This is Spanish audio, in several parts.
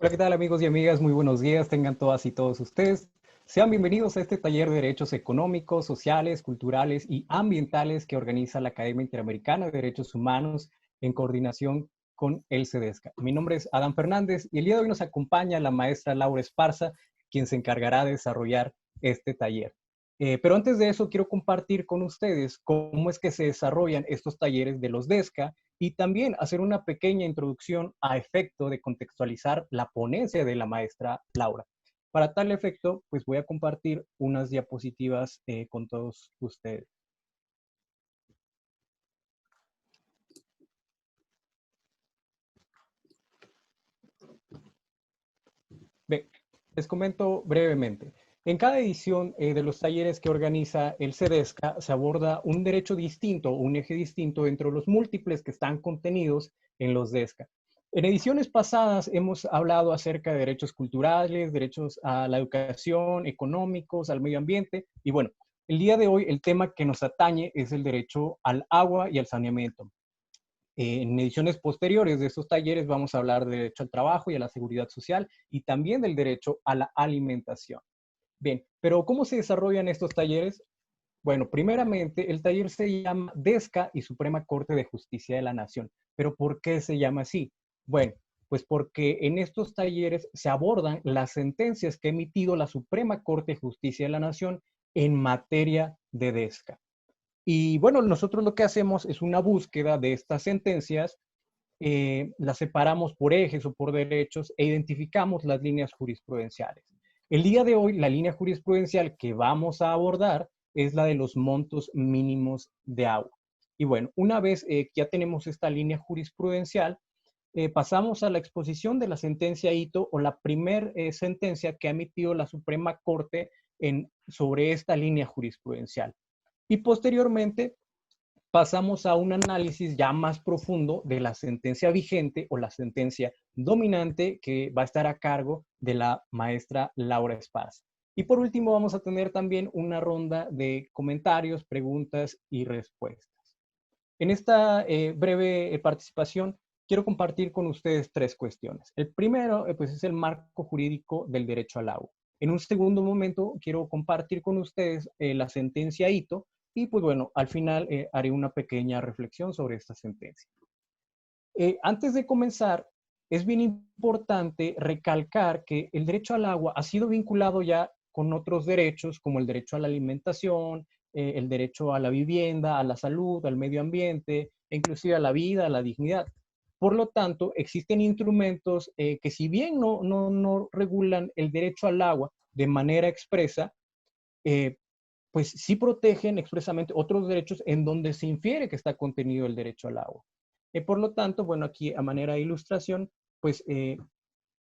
Hola, ¿qué tal amigos y amigas? Muy buenos días, tengan todas y todos ustedes. Sean bienvenidos a este taller de Derechos Económicos, Sociales, Culturales y Ambientales que organiza la Academia Interamericana de Derechos Humanos en coordinación con el CEDESCA. Mi nombre es Adán Fernández y el día de hoy nos acompaña la maestra Laura Esparza, quien se encargará de desarrollar este taller. Pero antes de eso, quiero compartir con ustedes cómo es que se desarrollan estos talleres de los DESCA y también hacer una pequeña introducción a efecto de contextualizar la ponencia de la maestra Laura. Para tal efecto, pues voy a compartir unas diapositivas con todos ustedes. Bien, les comento brevemente. En cada edición de los talleres que organiza el CEDESCA se aborda un derecho distinto, un eje distinto entre los múltiples que están contenidos en los DESCA. En ediciones pasadas hemos hablado acerca de derechos culturales, derechos a la educación, económicos, al medio ambiente y bueno, el día de hoy el tema que nos atañe es el derecho al agua y al saneamiento. En ediciones posteriores de estos talleres vamos a hablar del derecho al trabajo y a la seguridad social y también del derecho a la alimentación. Bien, pero ¿cómo se desarrollan estos talleres? Bueno, primeramente, el taller se llama DESCA y Suprema Corte de Justicia de la Nación. ¿Pero por qué se llama así? Bueno, pues porque en estos talleres se abordan las sentencias que ha emitido la Suprema Corte de Justicia de la Nación en materia de DESCA. Y bueno, nosotros lo que hacemos es una búsqueda de estas sentencias, las separamos por ejes o por derechos e identificamos las líneas jurisprudenciales. El día de hoy, la línea jurisprudencial que vamos a abordar es la de los montos mínimos de agua. Y bueno, una vez que ya tenemos esta línea jurisprudencial, pasamos a la exposición de la sentencia Ito o la primer sentencia que ha emitido la Suprema Corte sobre esta línea jurisprudencial. Y posteriormente pasamos a un análisis ya más profundo de la sentencia vigente o la sentencia dominante que va a estar a cargo de la maestra Laura Esparza. Y por último vamos a tener también una ronda de comentarios, preguntas y respuestas. En esta breve participación quiero compartir con ustedes tres cuestiones. El primero pues es el marco jurídico del derecho al agua. En un segundo momento quiero compartir con ustedes la sentencia Ito y pues bueno, al final haré una pequeña reflexión sobre esta sentencia. Antes de comenzar, es bien importante recalcar que el derecho al agua ha sido vinculado ya con otros derechos como el derecho a la alimentación, el derecho a la vivienda, a la salud, al medio ambiente, e inclusive a la vida, a la dignidad. Por lo tanto, existen instrumentos que si bien no regulan el derecho al agua de manera expresa, eh, pues sí protegen expresamente otros derechos en donde se infiere que está contenido el derecho al agua. Por lo tanto, bueno, aquí a manera de ilustración, pues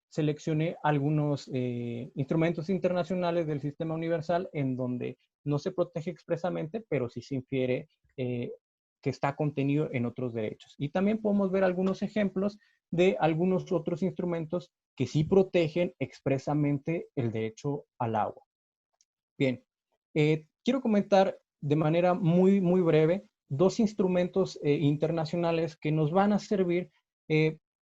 seleccioné algunos instrumentos internacionales del sistema universal en donde no se protege expresamente, pero sí se infiere que está contenido en otros derechos. Y también podemos ver algunos ejemplos de algunos otros instrumentos que sí protegen expresamente el derecho al agua. Bien, quiero comentar de manera muy breve dos instrumentos internacionales que nos van a servir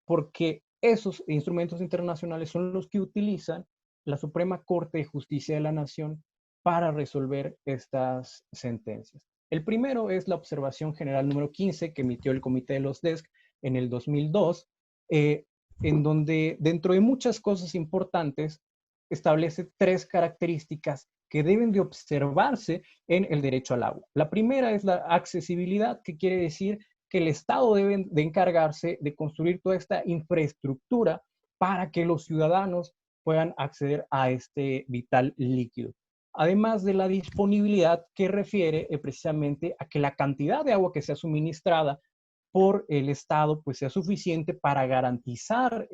porque esos instrumentos internacionales son los que utilizan la Suprema Corte de Justicia de la Nación para resolver estas sentencias. El primero es la observación general número 15 que emitió el Comité de los DESC en el 2002, eh, en donde dentro de muchas cosas importantes establece tres características que deben de observarse en el derecho al agua. La primera es la accesibilidad, que quiere decir que el Estado debe de encargarse de construir toda esta infraestructura para que los ciudadanos puedan acceder a este vital líquido. Además de la disponibilidad que refiere precisamente a que la cantidad de agua que sea suministrada por el Estado pues sea suficiente para garantizar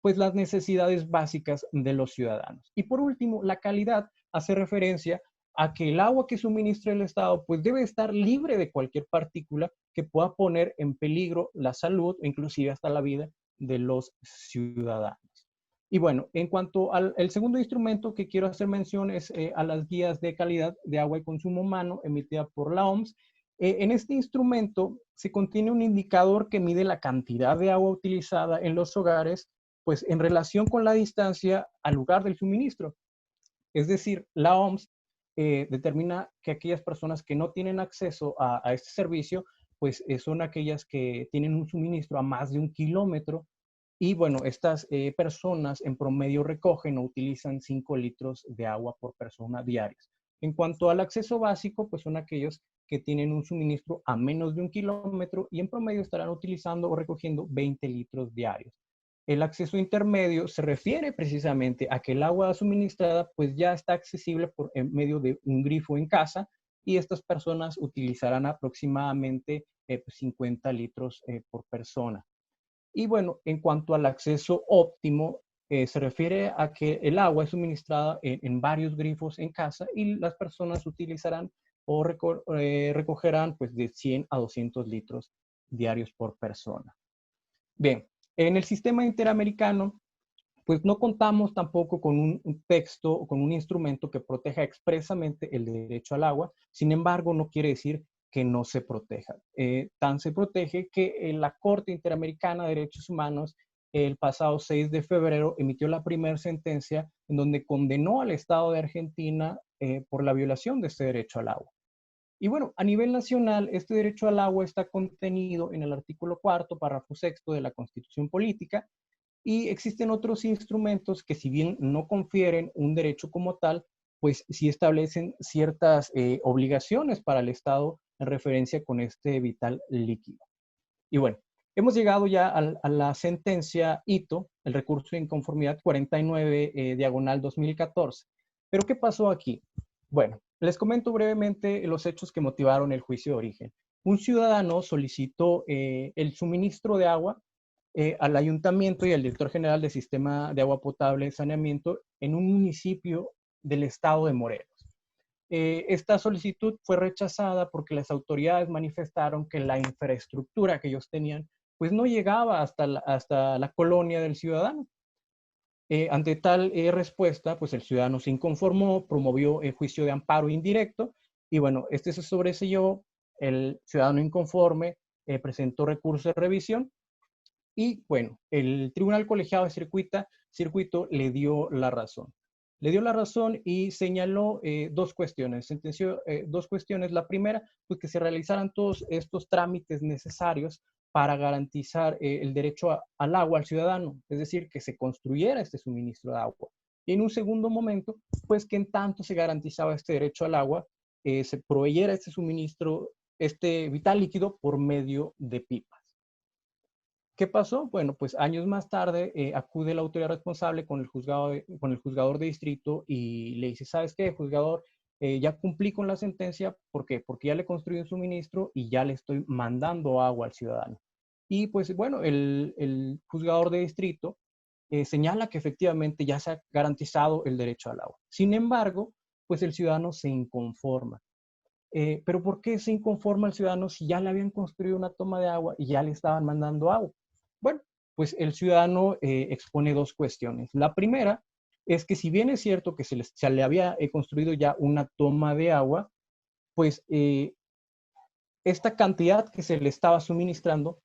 pues las necesidades básicas de los ciudadanos. Y por último, la calidad hace referencia a que el agua que suministra el Estado pues debe estar libre de cualquier partícula que pueda poner en peligro la salud e inclusive hasta la vida de los ciudadanos. Y bueno, en cuanto al el segundo instrumento que quiero hacer mención es a las guías de calidad de agua y consumo humano emitida por la OMS. En este instrumento se contiene un indicador que mide la cantidad de agua utilizada en los hogares pues en relación con la distancia al lugar del suministro. Es decir, la OMS determina que aquellas personas que no tienen acceso a este servicio, pues son aquellas que tienen un suministro a más de 1 kilómetro. Y bueno, estas personas en promedio recogen o utilizan 5 litros de agua por persona diarios. En cuanto al acceso básico, pues son aquellos que tienen un suministro a menos de 1 kilómetro y en promedio estarán utilizando o recogiendo 20 litros diarios. El acceso intermedio se refiere precisamente a que el agua suministrada pues ya está accesible por en medio de un grifo en casa y estas personas utilizarán aproximadamente 50 litros por persona. Y bueno, en cuanto al acceso óptimo, se refiere a que el agua es suministrada en varios grifos en casa y las personas utilizarán o recogerán pues de 100 a 200 litros diarios por persona. Bien, en el sistema interamericano, pues no contamos tampoco con un texto o con un instrumento que proteja expresamente el derecho al agua. Sin embargo, no quiere decir que no se proteja. Tan se protege que la Corte Interamericana de Derechos Humanos el pasado 6 de febrero emitió la primera sentencia en donde condenó al Estado de Argentina por la violación de este derecho al agua. Y bueno, a nivel nacional, este derecho al agua está contenido en el artículo 4, párrafo 6 de la Constitución Política, y existen otros instrumentos que si bien no confieren un derecho como tal, pues sí establecen ciertas obligaciones para el Estado en referencia con este vital líquido. Y bueno, hemos llegado ya a la sentencia Ito, el recurso de inconformidad 49, diagonal 2014. Pero ¿qué pasó aquí? Bueno, les comento brevemente los hechos que motivaron el juicio de origen. Un ciudadano solicitó el suministro de agua al ayuntamiento y al director general del sistema de agua potable y saneamiento en un municipio del estado de Morelos. Esta solicitud fue rechazada porque las autoridades manifestaron que la infraestructura que ellos tenían pues no llegaba hasta la colonia del ciudadano. Ante tal respuesta, pues el ciudadano se inconformó, promovió el juicio de amparo indirecto y bueno, este se sobreseyó, el ciudadano inconforme presentó recurso de revisión y bueno, el Tribunal Colegiado de Circuito le dio la razón. Le dio la razón y señaló dos cuestiones. Sentenció dos cuestiones. La primera, pues que se realizaran todos estos trámites necesarios para garantizar el derecho al agua al ciudadano, es decir, que se construyera este suministro de agua. Y en un segundo momento, pues que en tanto se garantizaba este derecho al agua, se proveyera este suministro, este vital líquido por medio de pipas. ¿Qué pasó? Bueno, pues años más tarde acude la autoridad responsable con con el juzgador de distrito y le dice, ¿sabes qué, juzgador? Ya cumplí con la sentencia. ¿Por qué? Porque ya le construí un suministro y ya le estoy mandando agua al ciudadano. Y pues bueno, el juzgador de distrito señala que efectivamente ya se ha garantizado el derecho al agua. Sin embargo, pues el ciudadano se inconforma. Pero ¿por qué se inconforma el ciudadano si ya le habían construido una toma de agua y ya le estaban mandando agua? Bueno, pues el ciudadano expone dos cuestiones. La primera es que si bien es cierto que se le había construido ya una toma de agua, pues esta cantidad que se le estaba suministrando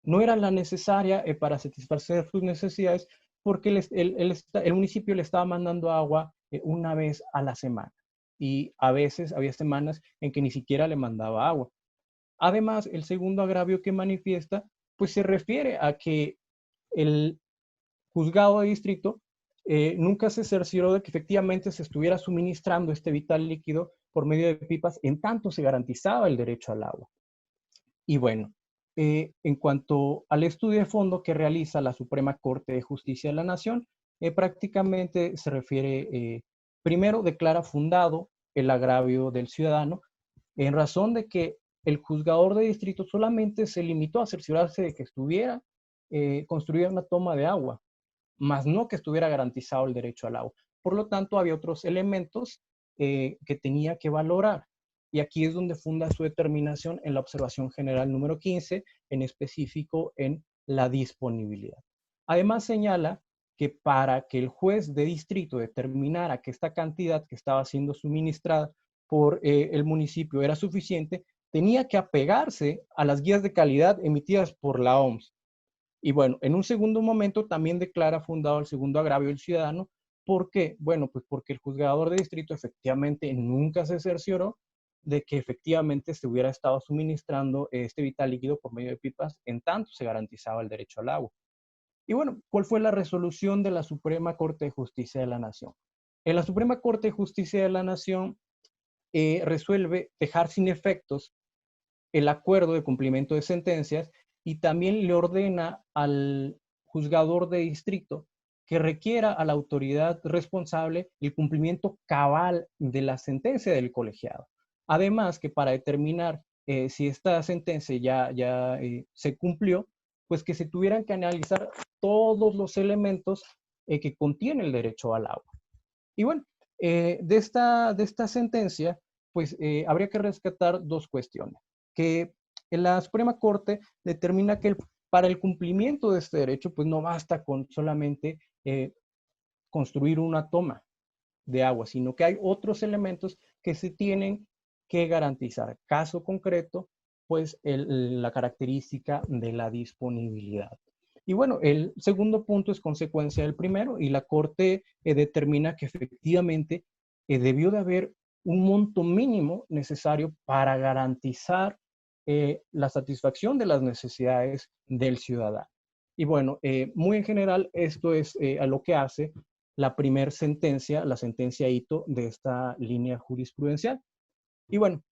no era la necesaria para satisfacer sus necesidades porque el municipio le estaba mandando agua una vez a la semana y a veces había semanas en que ni siquiera le mandaba agua. Además, el segundo agravio que manifiesta, pues se refiere a que el juzgado de distrito nunca se cercioró de que efectivamente se estuviera suministrando este vital líquido por medio de pipas en tanto se garantizaba el derecho al agua. Y bueno, en cuanto al estudio de fondo que realiza la Suprema Corte de Justicia de la Nación, prácticamente se refiere, primero declara fundado el agravio del ciudadano en razón de que el juzgador de distrito solamente se limitó a cerciorarse de que estuviera construida una toma de agua, más no que estuviera garantizado el derecho al agua. Por lo tanto, había otros elementos que tenía que valorar. Y aquí es donde funda su determinación en la observación general número 15, en específico en la disponibilidad. Además señala que para que el juez de distrito determinara que esta cantidad que estaba siendo suministrada por el municipio era suficiente, tenía que apegarse a las guías de calidad emitidas por la OMS. Y bueno, en un segundo momento también declara fundado el segundo agravio del ciudadano. ¿Por qué? Bueno, pues porque el juzgador de distrito efectivamente nunca se cercioró de que efectivamente se hubiera estado suministrando este vital líquido por medio de pipas, en tanto se garantizaba el derecho al agua. Y bueno, ¿cuál fue la resolución de la Suprema Corte de Justicia de la Nación? En la Suprema Corte de Justicia de la Nación resuelve dejar sin efectos el acuerdo de cumplimiento de sentencias y también le ordena al juzgador de distrito que requiera a la autoridad responsable el cumplimiento cabal de la sentencia del colegiado. Además, que para determinar si esta sentencia ya se cumplió, pues que se tuvieran que analizar todos los elementos que contiene el derecho al agua. Y bueno, de esta sentencia, pues habría que rescatar dos cuestiones. Que en la Suprema Corte determina que para el cumplimiento de este derecho, pues no basta con solamente construir una toma de agua, sino que hay otros elementos que se tienen que garantizar. Caso concreto, pues la característica de la disponibilidad. Y bueno, el segundo punto es consecuencia del primero y la Corte determina que efectivamente debió de haber un monto mínimo necesario para garantizar la satisfacción de las necesidades del ciudadano. Y bueno, muy en general, esto es a lo que hace la primera sentencia, la sentencia Ito de esta línea jurisprudencial. Y bueno,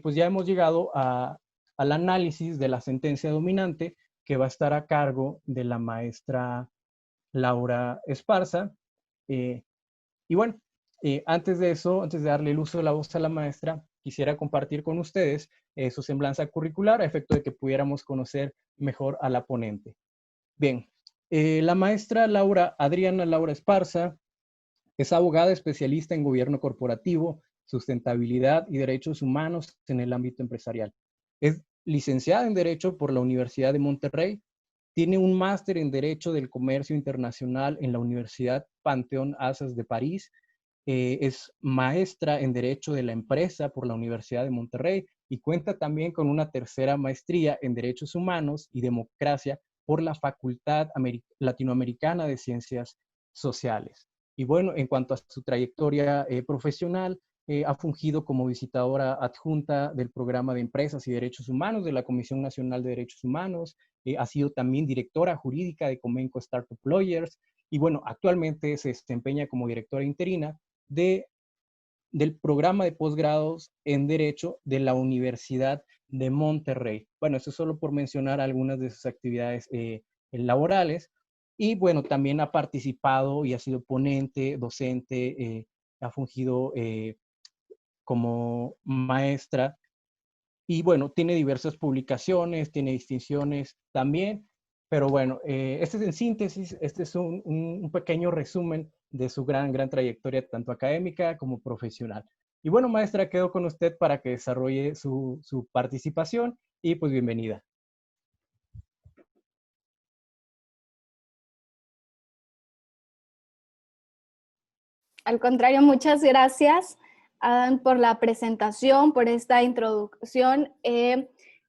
pues ya hemos llegado al análisis de la sentencia dominante que va a estar a cargo de la maestra Laura Esparza. Eh, y bueno, antes de eso, antes de darle el uso de la voz a la maestra, quisiera compartir con ustedes su semblanza curricular a efecto de que pudiéramos conocer mejor a la ponente. Bien, la maestra Adriana Laura Esparza es abogada especialista en gobierno corporativo, sustentabilidad y derechos humanos en el ámbito empresarial. Es licenciada en Derecho por la Universidad de Monterrey. Tiene un máster en Derecho del Comercio Internacional en la Universidad Panteón Assas de París. Es maestra en Derecho de la Empresa por la Universidad de Monterrey y cuenta también con una tercera maestría en Derechos Humanos y Democracia por la Facultad Latinoamericana de Ciencias Sociales. Y bueno, en cuanto a su trayectoria profesional, ha fungido como visitadora adjunta del Programa de Empresas y Derechos Humanos de la Comisión Nacional de Derechos Humanos, ha sido también directora jurídica de Comenco Startup Lawyers y bueno, actualmente se desempeña como directora interina del programa de posgrados en Derecho de la Universidad de Monterrey. Bueno, eso solo por mencionar algunas de sus actividades laborales. Y bueno, también ha participado y ha sido ponente, docente, ha fungido como maestra. Y bueno, tiene diversas publicaciones, tiene distinciones también, pero bueno, este es en síntesis, este es un pequeño resumen de su gran trayectoria, tanto académica como profesional. Y bueno, maestra, quedo con usted para que desarrolle su participación y pues bienvenida. Al contrario, muchas gracias, Adán, por la presentación, por esta introducción.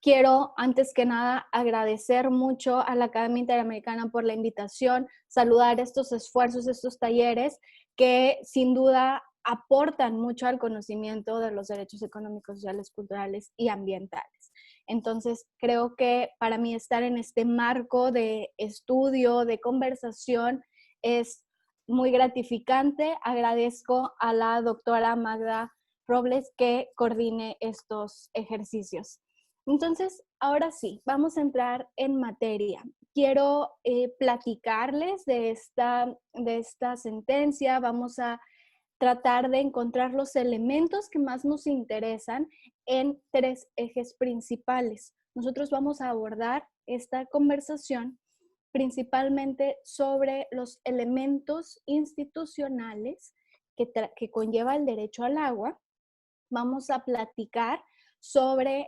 Quiero, antes que nada, agradecer mucho a la Academia Interamericana por la invitación, saludar estos esfuerzos, estos talleres que sin duda aportan mucho al conocimiento de los derechos económicos, sociales, culturales y ambientales. Entonces, creo que para mí estar en este marco de estudio, de conversación, es muy gratificante. Agradezco a la doctora Magda Robles que coordine estos ejercicios. Entonces, ahora sí, vamos a entrar en materia. Quiero platicarles de esta sentencia. Vamos a tratar de encontrar los elementos que más nos interesan en tres ejes principales. Nosotros vamos a abordar esta conversación principalmente sobre los elementos institucionales que conlleva el derecho al agua. Vamos a platicar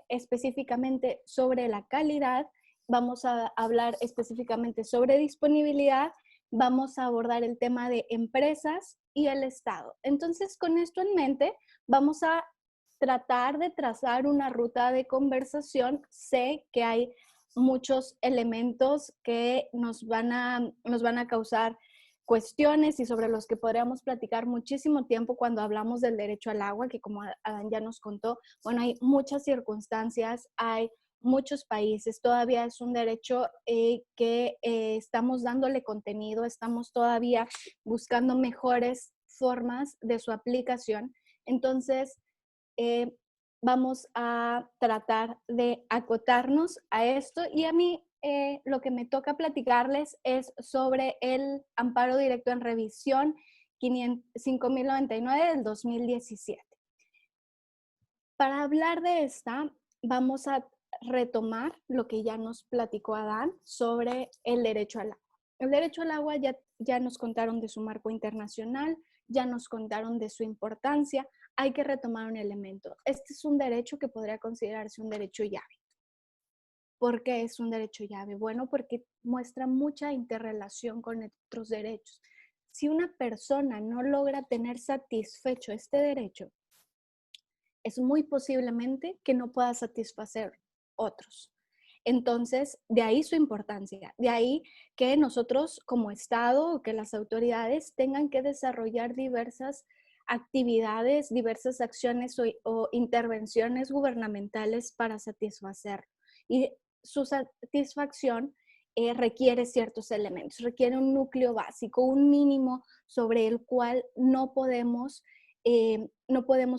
específicamente sobre la calidad, vamos a hablar específicamente sobre disponibilidad, vamos a abordar el tema de empresas y el Estado. Entonces, con esto en mente, vamos a tratar de trazar una ruta de conversación. Sé que hay muchos elementos que nos van a causar cuestiones y sobre los que podríamos platicar muchísimo tiempo cuando hablamos del derecho al agua, que como Adán ya nos contó, bueno, hay muchas circunstancias, hay muchos países, todavía es un derecho que estamos dándole contenido, estamos todavía buscando mejores formas de su aplicación. Entonces, vamos a tratar de acotarnos a esto y a mí lo que me toca platicarles es sobre el amparo directo en revisión 5099 del 2017. Para hablar de esta, vamos a retomar lo que ya nos platicó Adán sobre el derecho al agua. El derecho al agua ya nos contaron de su marco internacional, ya nos contaron de su importancia. Hay que retomar un elemento. Este es un derecho que podría considerarse un derecho llave. ¿Por qué es un derecho llave? Bueno, porque muestra mucha interrelación con otros derechos. Si una persona no logra tener satisfecho este derecho, es muy posiblemente que no pueda satisfacer otros. Entonces, de ahí su importancia, de ahí que nosotros como Estado o que las autoridades tengan que desarrollar diversas actividades, diversas acciones o intervenciones gubernamentales para satisfacerlo. Y su satisfacción requiere ciertos elementos, requiere un núcleo básico, un mínimo sobre el cual no podemos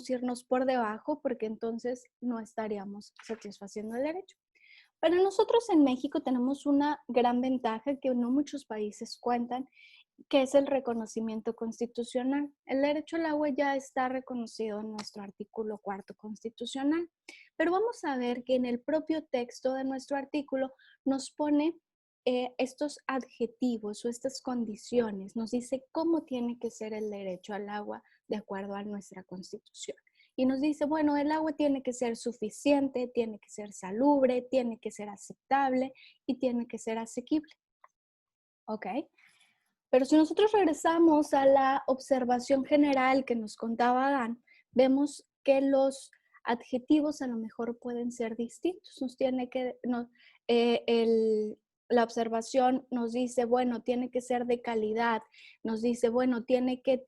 irnos por debajo porque entonces no estaríamos satisfaciendo el derecho. Para nosotros en México tenemos una gran ventaja que no muchos países cuentan, que es el reconocimiento constitucional. El derecho al agua ya está reconocido en nuestro artículo 4 constitucional, pero vamos a ver que en el propio texto de nuestro artículo nos pone estos adjetivos o estas condiciones, nos dice cómo tiene que ser el derecho al agua de acuerdo a nuestra Constitución. Y nos dice, bueno, el agua tiene que ser suficiente, tiene que ser salubre, tiene que ser aceptable y tiene que ser asequible. ¿Ok? Pero si nosotros regresamos a la observación general que nos contaba Adán, vemos que los adjetivos a lo mejor pueden ser distintos. La observación nos dice, bueno, tiene que ser de calidad, nos dice, bueno, tiene que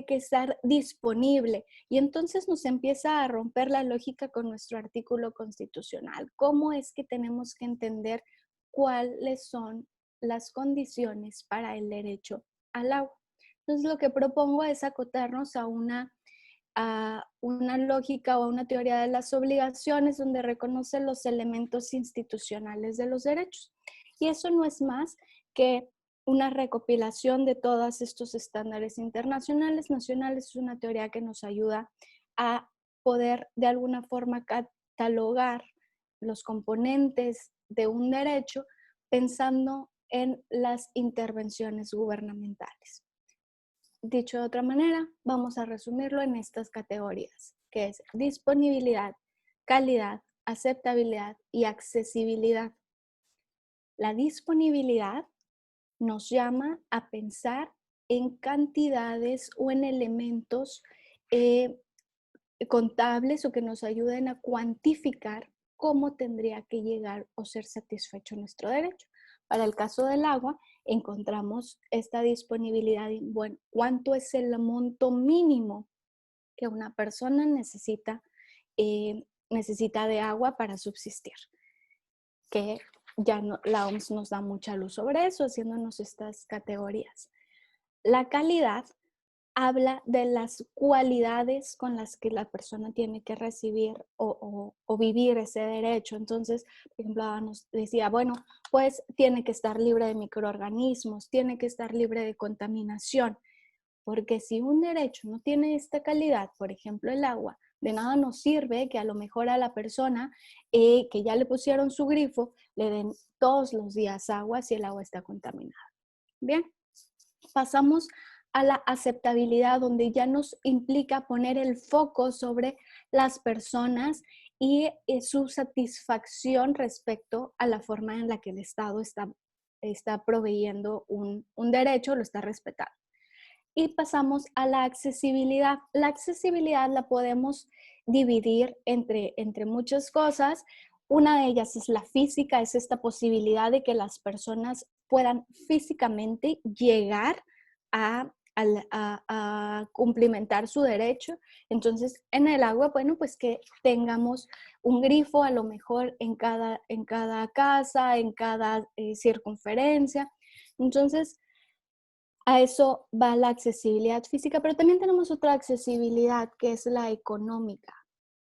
estar disponible. Y entonces nos empieza a romper la lógica con nuestro artículo constitucional. ¿Cómo es que tenemos que entender cuáles son las condiciones para el derecho al agua? Entonces, lo que propongo es acotarnos a una lógica o a una teoría de las obligaciones donde reconoce los elementos institucionales de los derechos. Y eso no es más que una recopilación de todos estos estándares internacionales, nacionales. Es una teoría que nos ayuda a poder de alguna forma catalogar los componentes de un derecho pensando en las intervenciones gubernamentales. Dicho de otra manera, vamos a resumirlo en estas categorías, que es disponibilidad, calidad, aceptabilidad y accesibilidad. La disponibilidad nos llama a pensar en cantidades o en elementos contables o que nos ayuden a cuantificar cómo tendría que llegar o ser satisfecho nuestro derecho. Para el caso del agua, encontramos esta disponibilidad en, bueno, ¿cuánto es el monto mínimo que una persona necesita de agua para subsistir? Que ya no, la OMS nos da mucha luz sobre eso, haciéndonos estas categorías. La calidad habla de las cualidades con las que la persona tiene que recibir o vivir ese derecho. Entonces, por ejemplo, nos decía, bueno, pues tiene que estar libre de microorganismos, tiene que estar libre de contaminación, porque si un derecho no tiene esta calidad, por ejemplo, el agua, de nada nos sirve que a lo mejor a la persona que ya le pusieron su grifo le den todos los días agua si el agua está contaminada. Bien, pasamos a la aceptabilidad, donde ya nos implica poner el foco sobre las personas y su satisfacción respecto a la forma en la que el Estado está proveyendo un derecho, lo está respetando. Y pasamos a la accesibilidad. La accesibilidad la podemos dividir entre muchas cosas. Una de ellas es la física, es esta posibilidad de que las personas puedan físicamente llegar a, a cumplimentar su derecho. Entonces, en el agua, bueno, pues que tengamos un grifo a lo mejor en cada casa, en cada circunferencia. Entonces, a eso va la accesibilidad física, pero también tenemos otra accesibilidad que es la económica.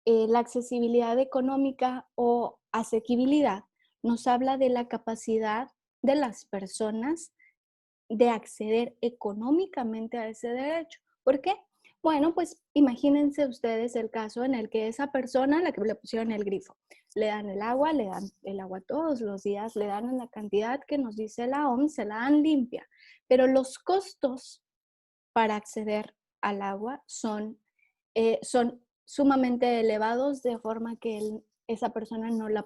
La accesibilidad económica o asequibilidad nos habla de la capacidad de las personas de acceder económicamente a ese derecho. ¿Por qué? Bueno, pues imagínense ustedes el caso en el que esa persona, a la que le pusieron el grifo, le dan el agua todos los días, le dan en la cantidad que nos dice la OMS, se la dan limpia, pero los costos para acceder al agua son sumamente elevados de forma que esa persona no la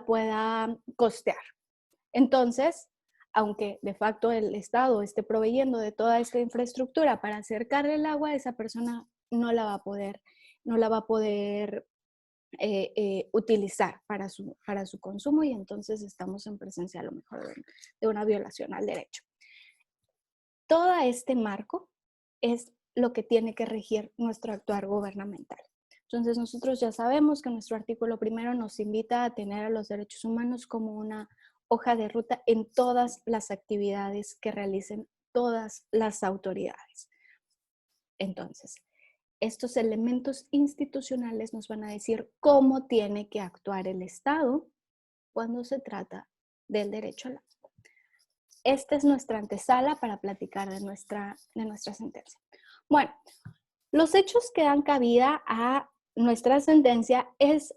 pueda costear. Entonces, aunque de facto el Estado esté proveyendo de toda esta infraestructura para acercarle el agua, esa persona no la va a poder utilizar para su consumo, y entonces estamos en presencia a lo mejor de una violación al derecho. Todo este marco es lo que tiene que regir nuestro actuar gubernamental. Entonces nosotros ya sabemos que nuestro artículo primero nos invita a tener a los derechos humanos como una hoja de ruta en todas las actividades que realicen todas las autoridades. Entonces, estos elementos institucionales nos van a decir cómo tiene que actuar el Estado cuando se trata del derecho al agua. Esta es nuestra antesala para platicar de nuestra sentencia. Bueno, los hechos que dan cabida a nuestra sentencia es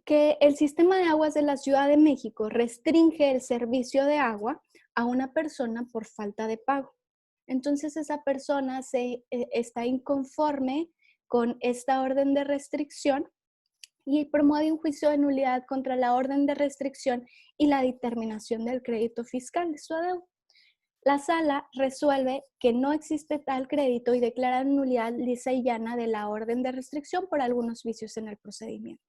que el sistema de aguas de la Ciudad de México restringe el servicio de agua a una persona por falta de pago. Entonces esa persona está inconforme con esta orden de restricción y promueve un juicio de nulidad contra la orden de restricción y la determinación del crédito fiscal de su adeudo. La sala resuelve que no existe tal crédito y declara nulidad lisa y llana de la orden de restricción por algunos vicios en el procedimiento.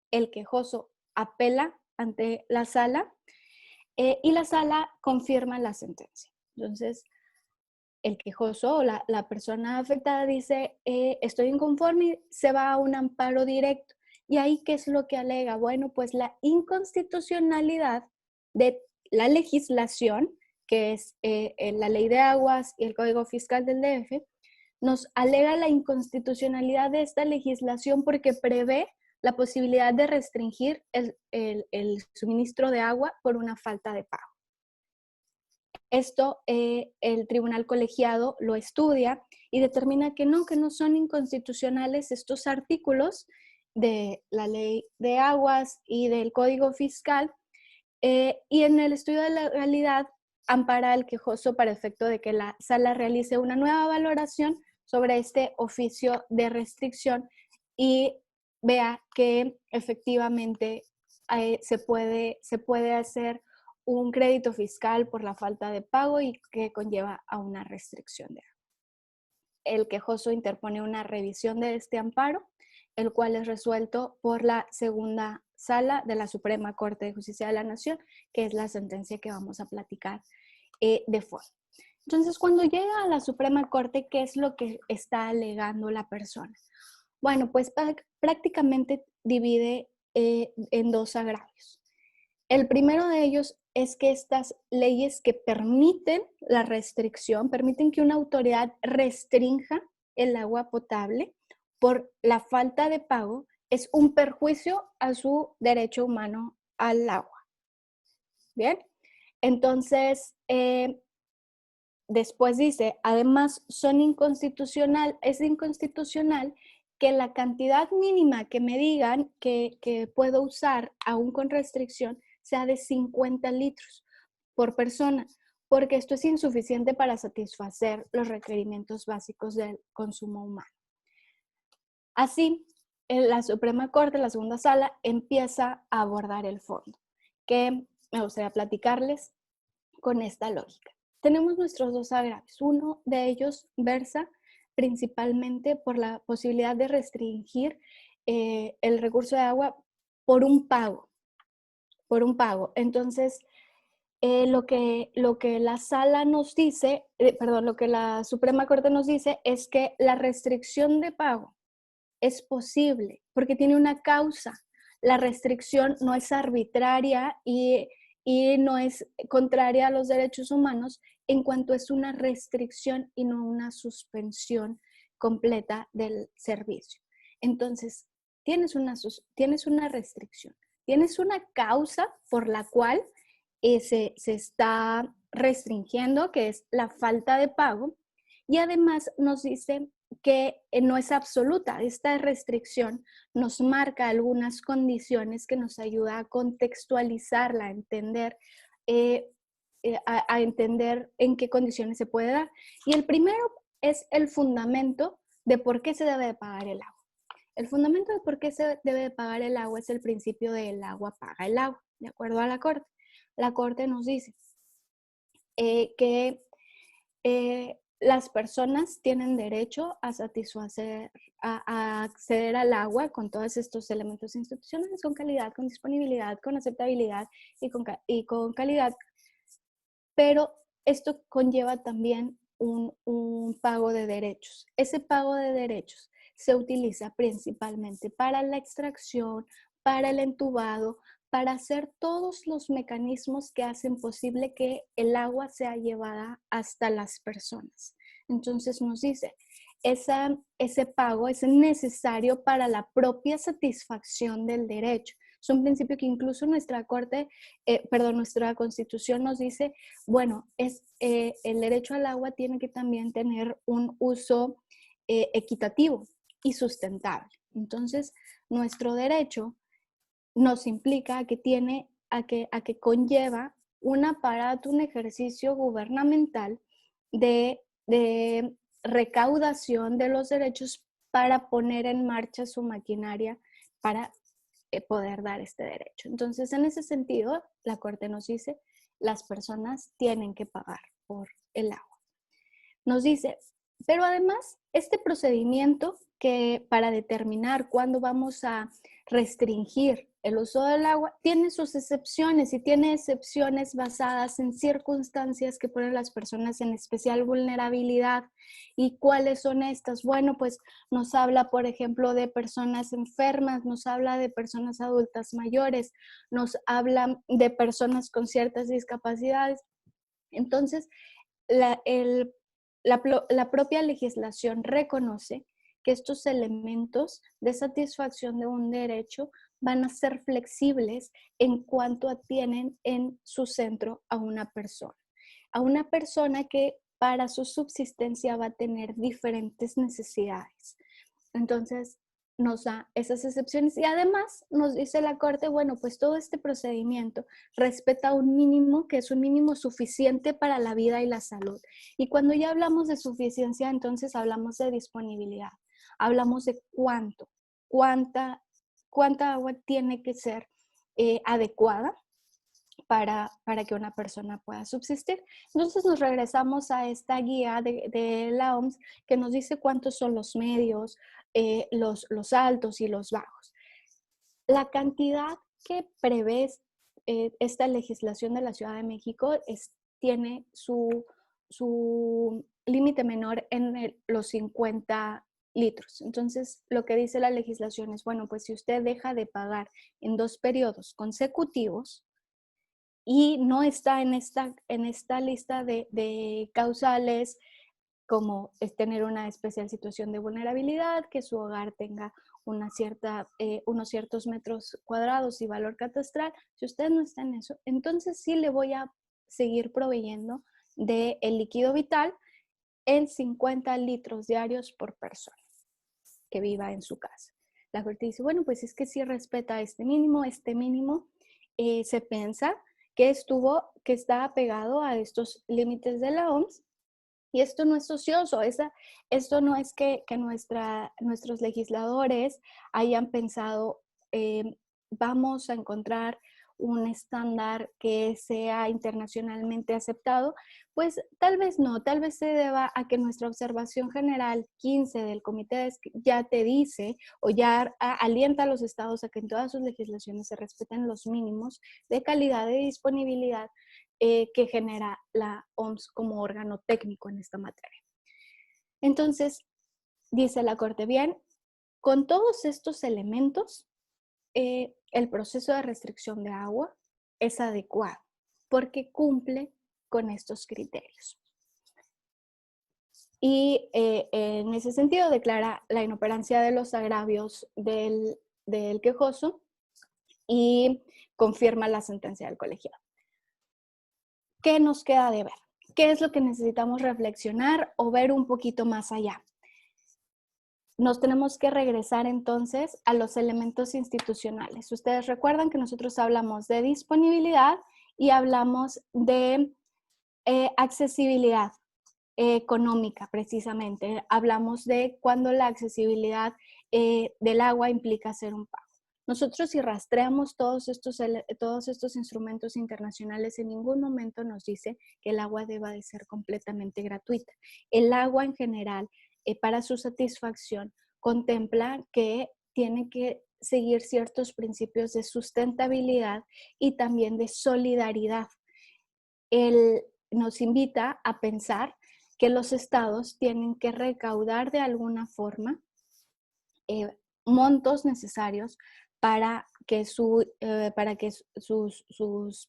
El quejoso apela ante la sala y la sala confirma la sentencia. Entonces, el quejoso o la persona afectada dice, estoy inconforme, se va a un amparo directo. ¿Y ahí qué es lo que alega? Bueno, pues la inconstitucionalidad de la legislación, que es la Ley de Aguas y el Código Fiscal del DF, nos alega la inconstitucionalidad de esta legislación porque prevé la posibilidad de restringir el suministro de agua por una falta de pago. Esto el tribunal colegiado lo estudia y determina que no son inconstitucionales estos artículos de la Ley de Aguas y del Código Fiscal, y en el estudio de la legalidad ampara al quejoso para efecto de que la sala realice una nueva valoración sobre este oficio de restricción y vea que efectivamente se puede hacer un crédito fiscal por la falta de pago y que conlleva a una restricción de agua. El quejoso interpone una revisión de este amparo, el cual es resuelto por la segunda sala de la Suprema Corte de Justicia de la Nación, que es la sentencia que vamos a platicar de fondo. Entonces, cuando llega a la Suprema Corte, ¿qué es lo que está alegando la persona? Bueno, pues prácticamente divide en dos agravios. El primero de ellos es que estas leyes que permiten la restricción, permiten que una autoridad restrinja el agua potable por la falta de pago, es un perjuicio a su derecho humano al agua. Bien, entonces, después dice, además es inconstitucional que la cantidad mínima que me digan que puedo usar aún con restricción sea de 50 litros por persona, porque esto es insuficiente para satisfacer los requerimientos básicos del consumo humano. Así, la Suprema Corte, la segunda sala, empieza a abordar el fondo, que me gustaría platicarles con esta lógica. Tenemos nuestros dos agravios. Uno de ellos versa principalmente por la posibilidad de restringir el recurso de agua por un pago, por un pago. Entonces, lo que la sala nos dice, lo que la Suprema Corte nos dice es que la restricción de pago es posible porque tiene una causa. La restricción no es arbitraria y no es contraria a los derechos humanos en cuanto es una restricción y no una suspensión completa del servicio. Entonces, tienes una restricción, tienes una causa por la cual se está restringiendo, que es la falta de pago, y además nos dice que no es absoluta. Esta restricción nos marca algunas condiciones que nos ayuda a contextualizarla, a entender, a entender en qué condiciones se puede dar. Y el primero es el fundamento de por qué se debe de pagar el agua. El fundamento de por qué se debe de pagar el agua es el principio de el agua paga el agua, de acuerdo a la Corte. La Corte nos dice que las personas tienen derecho a satisfacer, a acceder al agua con todos estos elementos institucionales, con calidad, con disponibilidad, con aceptabilidad y con calidad. Pero esto conlleva también un pago de derechos. Ese pago de derechos se utiliza principalmente para la extracción, para el entubado, para hacer todos los mecanismos que hacen posible que el agua sea llevada hasta las personas. Entonces nos dice, ese pago es necesario para la propia satisfacción del derecho. Es un principio que incluso nuestra nuestra Constitución nos dice, bueno, el derecho al agua tiene que también tener un uso equitativo y sustentable. Entonces, nuestro derecho nos implica que conlleva un aparato, un ejercicio gubernamental de recaudación de los derechos para poner en marcha su maquinaria para poder dar este derecho. Entonces, en ese sentido, la Corte nos dice, las personas tienen que pagar por el agua. Nos dice, pero además, este procedimiento que para determinar cuándo vamos a restringir el uso del agua, tiene sus excepciones y tiene excepciones basadas en circunstancias que ponen a las personas en especial vulnerabilidad. ¿Y cuáles son estas? Bueno, pues nos habla, por ejemplo, de personas enfermas, nos habla de personas adultas mayores, nos habla de personas con ciertas discapacidades. Entonces, la propia legislación reconoce que estos elementos de satisfacción de un derecho van a ser flexibles en cuanto tienen en su centro a una persona que para su subsistencia va a tener diferentes necesidades. Entonces, nos da esas excepciones y además nos dice la Corte, bueno, pues todo este procedimiento respeta un mínimo que es un mínimo suficiente para la vida y la salud. Y cuando ya hablamos de suficiencia, entonces hablamos de disponibilidad, hablamos de cuánta agua tiene que ser adecuada para que una persona pueda subsistir. Entonces nos regresamos a esta guía de la OMS que nos dice cuántos son los medios, los altos y los bajos. La cantidad que prevé esta legislación de la Ciudad de México tiene su límite menor en los 50 litros. Entonces, lo que dice la legislación es, bueno, pues si usted deja de pagar en 2 periodos consecutivos, y no está en esta lista de causales como es tener una especial situación de vulnerabilidad, que su hogar tenga unos ciertos metros cuadrados y valor catastral. Si usted no está en eso, entonces sí le voy a seguir proveyendo del líquido vital en 50 litros diarios por persona que viva en su casa. La Corte dice, bueno, pues es que sí respeta este mínimo se piensa que está apegado a estos límites de la OMS, y esto no es ocioso, esto no es que nuestros legisladores hayan pensado, vamos a encontrar un estándar que sea internacionalmente aceptado, pues tal vez no, tal vez se deba a que nuestra observación general 15 del Comité ya te dice o ya alienta a los estados a que en todas sus legislaciones se respeten los mínimos de calidad y disponibilidad que genera la OMS como órgano técnico en esta materia. Entonces, dice la Corte, bien, con todos estos elementos, el proceso de restricción de agua es adecuado porque cumple con estos criterios. Y en ese sentido declara la inoperancia de los agravios del quejoso y confirma la sentencia del colegiado. ¿Qué nos queda de ver? ¿Qué es lo que necesitamos reflexionar o ver un poquito más allá? Nos tenemos que regresar entonces a los elementos institucionales. Ustedes recuerdan que nosotros hablamos de disponibilidad y hablamos de accesibilidad económica, precisamente. Hablamos de cuando la accesibilidad del agua implica hacer un pago. Nosotros, si rastreamos todos estos instrumentos internacionales, en ningún momento nos dice que el agua deba de ser completamente gratuita. El agua en general, para su satisfacción, contempla que tiene que seguir ciertos principios de sustentabilidad y también de solidaridad. Él nos invita a pensar que los estados tienen que recaudar de alguna forma montos necesarios para que sus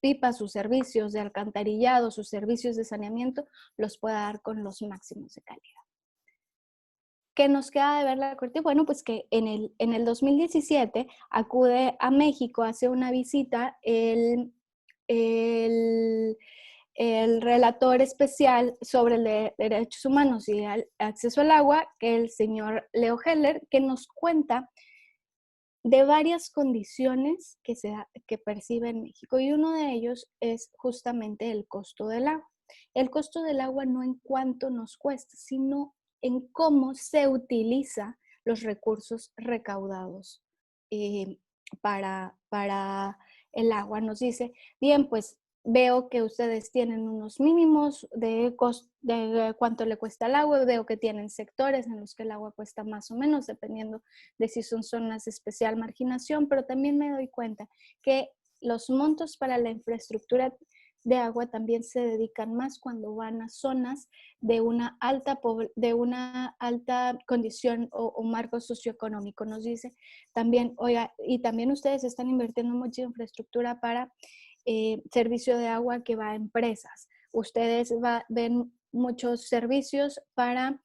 pipas, sus servicios de alcantarillado, sus servicios de saneamiento, los pueda dar con los máximos de calidad. ¿Qué nos queda de ver la Corte? Bueno, pues que en el 2017 acude a México, hace una visita el relator especial sobre derechos humanos y el acceso al agua, que es el señor Leo Heller, que nos cuenta de varias condiciones que percibe en México, y uno de ellos es justamente el costo del agua. El costo del agua no en cuánto nos cuesta, sino en cómo se utiliza los recursos recaudados para el agua. Nos dice, bien, pues veo que ustedes tienen unos mínimos de cuánto le cuesta el agua, veo que tienen sectores en los que el agua cuesta más o menos, dependiendo de si son zonas de especial marginación, pero también me doy cuenta que los montos para la infraestructura de agua también se dedican más cuando van a zonas de una alta condición o marco socioeconómico. Nos dice también, oiga, y también ustedes están invirtiendo mucha infraestructura para servicio de agua que va a empresas. Ustedes ven muchos servicios para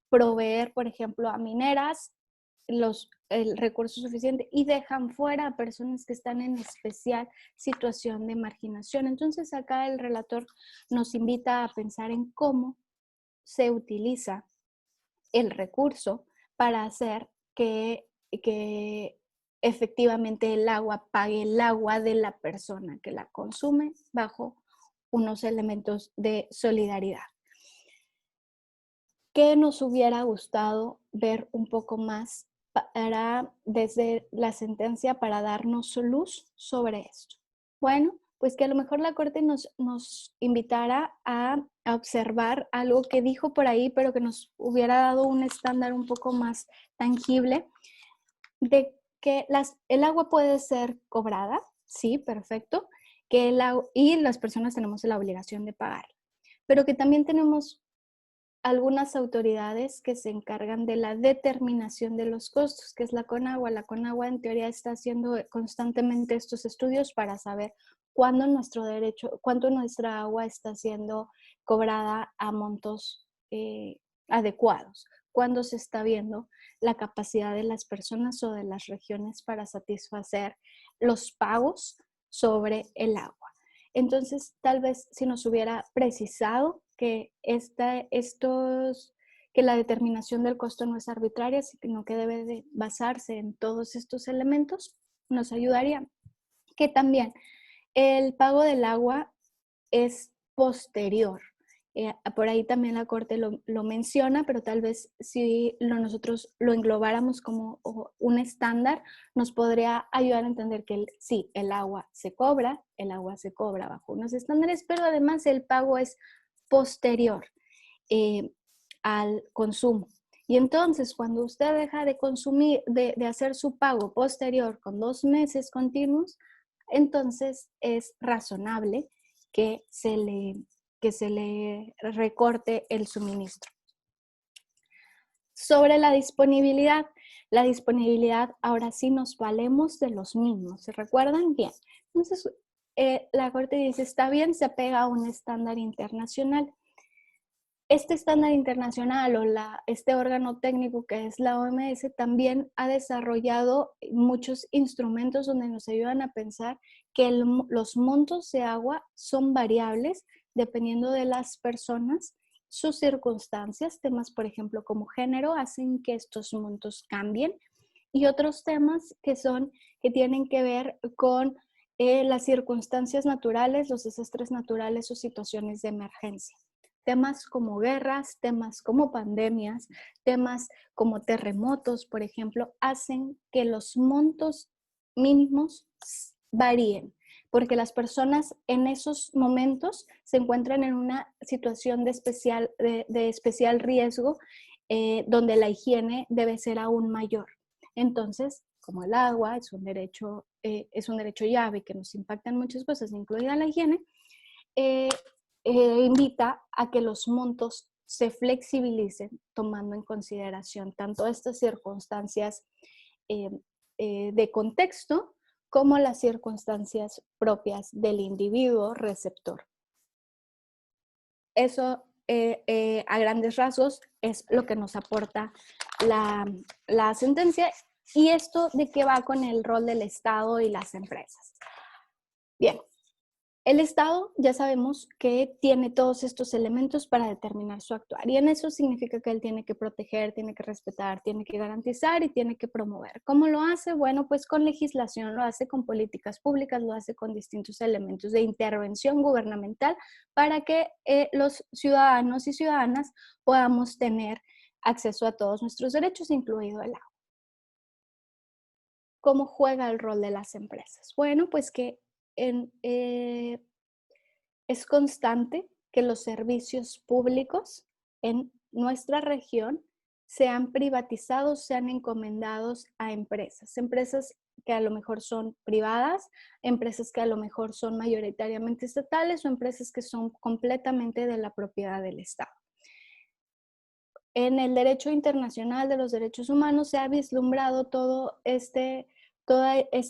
proveer, por ejemplo, a mineras el recurso suficiente y dejan fuera a personas que están en especial situación de marginación. Entonces acá el relator nos invita a pensar en cómo se utiliza el recurso para hacer que efectivamente el agua pague el agua de la persona que la consume bajo unos elementos de solidaridad. ¿Qué nos hubiera gustado ver un poco más desde la sentencia para darnos luz sobre esto? Bueno, pues que a lo mejor la Corte nos invitara a observar algo que dijo por ahí, pero que nos hubiera dado un estándar un poco más tangible de que el agua puede ser cobrada, sí, perfecto, y las personas tenemos la obligación de pagar, pero que también tenemos algunas autoridades que se encargan de la determinación de los costos, que es la Conagua. La Conagua en teoría está haciendo constantemente estos estudios para saber cuándo nuestra agua está siendo cobrada a montos adecuados, cuándo se está viendo la capacidad de las personas o de las regiones para satisfacer los pagos sobre el agua. Entonces, tal vez si nos hubiera precisado que la determinación del costo no es arbitraria, sino que debe de basarse en todos estos elementos, nos ayudaría. Que también el pago del agua es posterior Por ahí también la Corte lo menciona, pero tal vez si nosotros lo englobáramos como un estándar, nos podría ayudar a entender que sí, el agua se cobra bajo unos estándares, pero además el pago es posterior al consumo. Y entonces, cuando usted deja de consumir, de hacer su pago posterior con 2 meses continuos, entonces es razonable que se le recorte el suministro. Sobre la disponibilidad ahora sí nos valemos de los mismos, ¿se recuerdan? Bien. Entonces, la Corte dice, está bien, se apega a un estándar internacional. Este estándar internacional o este órgano técnico que es la OMS también ha desarrollado muchos instrumentos donde nos ayudan a pensar que los montos de agua son variables dependiendo de las personas, sus circunstancias, temas por ejemplo como género hacen que estos montos cambien y otros temas que tienen que ver con las circunstancias naturales, los desastres naturales o situaciones de emergencia. Temas como guerras, temas como pandemias, temas como terremotos, por ejemplo, hacen que los montos mínimos varíen, porque las personas en esos momentos se encuentran en una situación de especial riesgo, donde la higiene debe ser aún mayor. Entonces, como el agua es un derecho llave que nos impacta en muchas cosas, incluida la higiene, invita a que los montos se flexibilicen tomando en consideración tanto estas circunstancias de contexto como las circunstancias propias del individuo receptor. Eso a grandes rasgos es lo que nos aporta la sentencia. ¿Y esto de qué va con el rol del Estado y las empresas? Bien. El Estado ya sabemos que tiene todos estos elementos para determinar su actuar y en eso significa que él tiene que proteger, tiene que respetar, tiene que garantizar y tiene que promover. ¿Cómo lo hace? Bueno, pues con legislación, lo hace con políticas públicas, lo hace con distintos elementos de intervención gubernamental para que los ciudadanos y ciudadanas podamos tener acceso a todos nuestros derechos, incluido el agua. ¿Cómo juega el rol de las empresas? Bueno, pues que es constante que los servicios públicos en nuestra región sean privatizados, sean encomendados a empresas que a lo mejor son privadas, empresas que a lo mejor son mayoritariamente estatales o empresas que son completamente de la propiedad del Estado. En el derecho internacional de los derechos humanos se ha vislumbrado todo este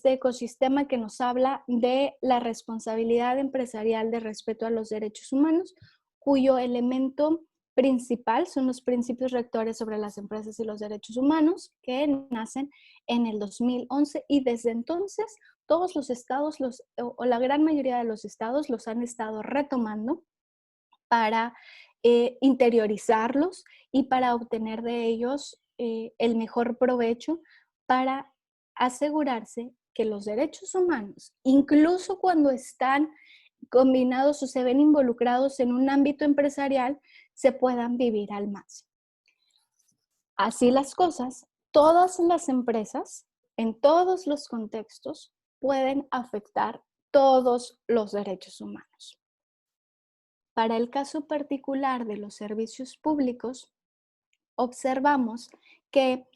ecosistema que nos habla de la responsabilidad empresarial de respeto a los derechos humanos, cuyo elemento principal son los principios rectores sobre las empresas y los derechos humanos, que nacen en el 2011 y desde entonces todos los estados, o la gran mayoría de los estados los han estado retomando para interiorizarlos y para obtener de ellos el mejor provecho para asegurarse que los derechos humanos, incluso cuando están combinados o se ven involucrados en un ámbito empresarial, se puedan vivir al máximo. Así las cosas, todas las empresas, en todos los contextos, pueden afectar todos los derechos humanos. Para el caso particular de los servicios públicos, observamos que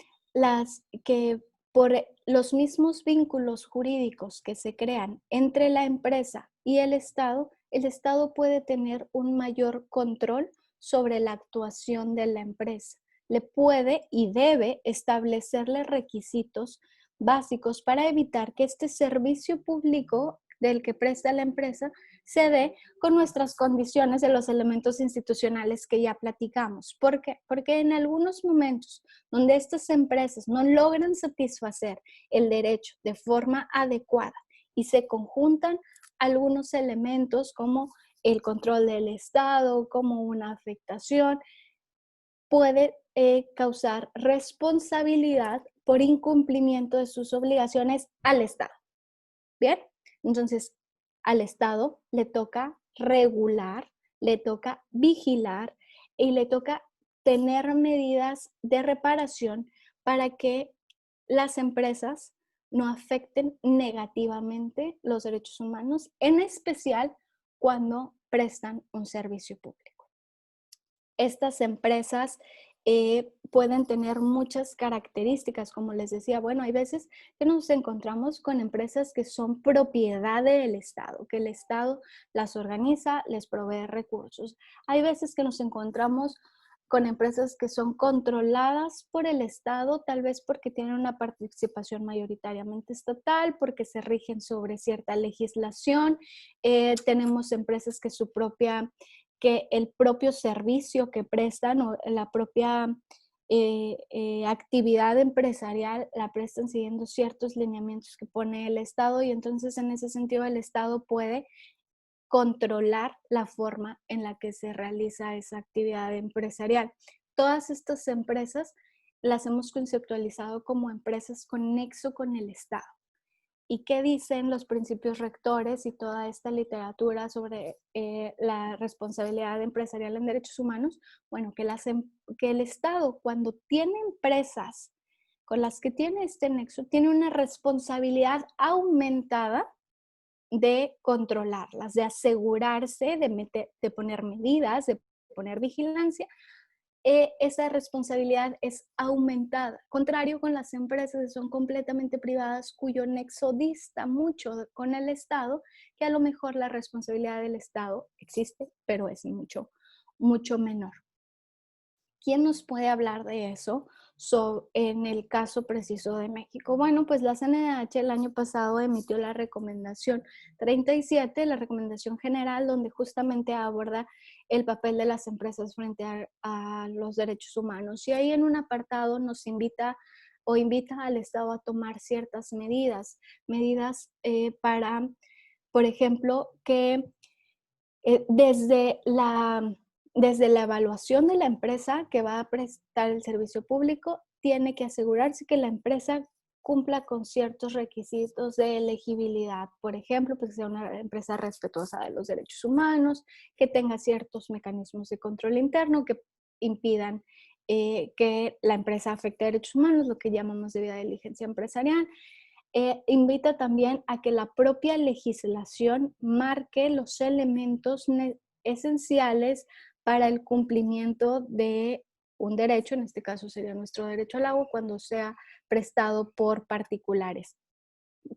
por los mismos vínculos jurídicos que se crean entre la empresa y el Estado puede tener un mayor control sobre la actuación de la empresa. Le puede y debe establecerle requisitos básicos para evitar que este servicio público del que presta la empresa se dé con nuestras condiciones de los elementos institucionales que ya platicamos. ¿Por qué? Porque en algunos momentos donde estas empresas no logran satisfacer el derecho de forma adecuada y se conjuntan algunos elementos como el control del Estado, como una afectación, puede causar responsabilidad por incumplimiento de sus obligaciones al Estado. ¿Bien? Entonces, al Estado le toca regular le toca vigilar y le toca tener medidas de reparación para que las empresas no afecten negativamente los derechos humanos, en especial cuando prestan un servicio público. Estas empresas pueden tener muchas características, como les decía. Bueno, hay veces que nos encontramos con empresas que son propiedad del Estado, que el Estado las organiza, les provee recursos. Hay veces que nos encontramos con empresas que son controladas por el Estado, tal vez porque tienen una participación mayoritariamente estatal, porque se rigen sobre cierta legislación. Tenemos empresas que el propio servicio que prestan o la propia actividad empresarial la prestan siguiendo ciertos lineamientos que pone el Estado, y entonces en ese sentido el Estado puede controlar la forma en la que se realiza esa actividad empresarial. Todas estas empresas las hemos conceptualizado como empresas con nexo con el Estado. ¿Y qué dicen los principios rectores y toda esta literatura sobre la responsabilidad empresarial en derechos humanos? Bueno, que el Estado, cuando tiene empresas con las que tiene este nexo, tiene una responsabilidad aumentada de controlarlas, de asegurarse, de poner medidas, de poner vigilancia. Esa responsabilidad es aumentada, contrario con las empresas que son completamente privadas, cuyo nexo dista mucho con el Estado, que a lo mejor la responsabilidad del Estado existe, pero es mucho menor. ¿Quién nos puede hablar de eso en el caso preciso de México? Bueno, pues la CNDH el año pasado emitió la recomendación 37, la recomendación general, donde justamente aborda el papel de las empresas frente a los derechos humanos. Y ahí en un apartado nos invita al Estado a tomar ciertas medidas para, por ejemplo, que desde la evaluación de la empresa que va a prestar el servicio público, tiene que asegurarse que la empresa cumpla con ciertos requisitos de elegibilidad. Por ejemplo, pues que sea una empresa respetuosa de los derechos humanos, que tenga ciertos mecanismos de control interno que impidan que la empresa afecte a derechos humanos, lo que llamamos debida diligencia empresarial. Invita también a que la propia legislación marque los elementos esenciales para el cumplimiento de un derecho, en este caso sería nuestro derecho al agua, cuando sea prestado por particulares.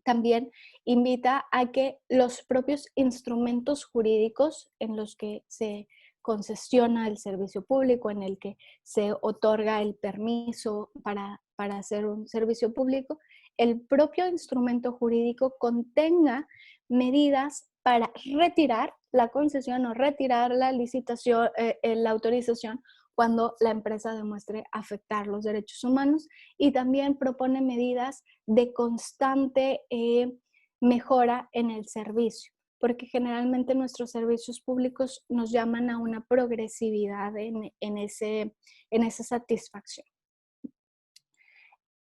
También invita a que los propios instrumentos jurídicos en los que se concesiona el servicio público, en el que se otorga el permiso para hacer un servicio público, el propio instrumento jurídico contenga medidas para retirar la concesión o retirar la licitación, la autorización cuando la empresa demuestre afectar los derechos humanos, y también propone medidas de constante mejora en el servicio, porque generalmente nuestros servicios públicos nos llaman a una progresividad en esa satisfacción.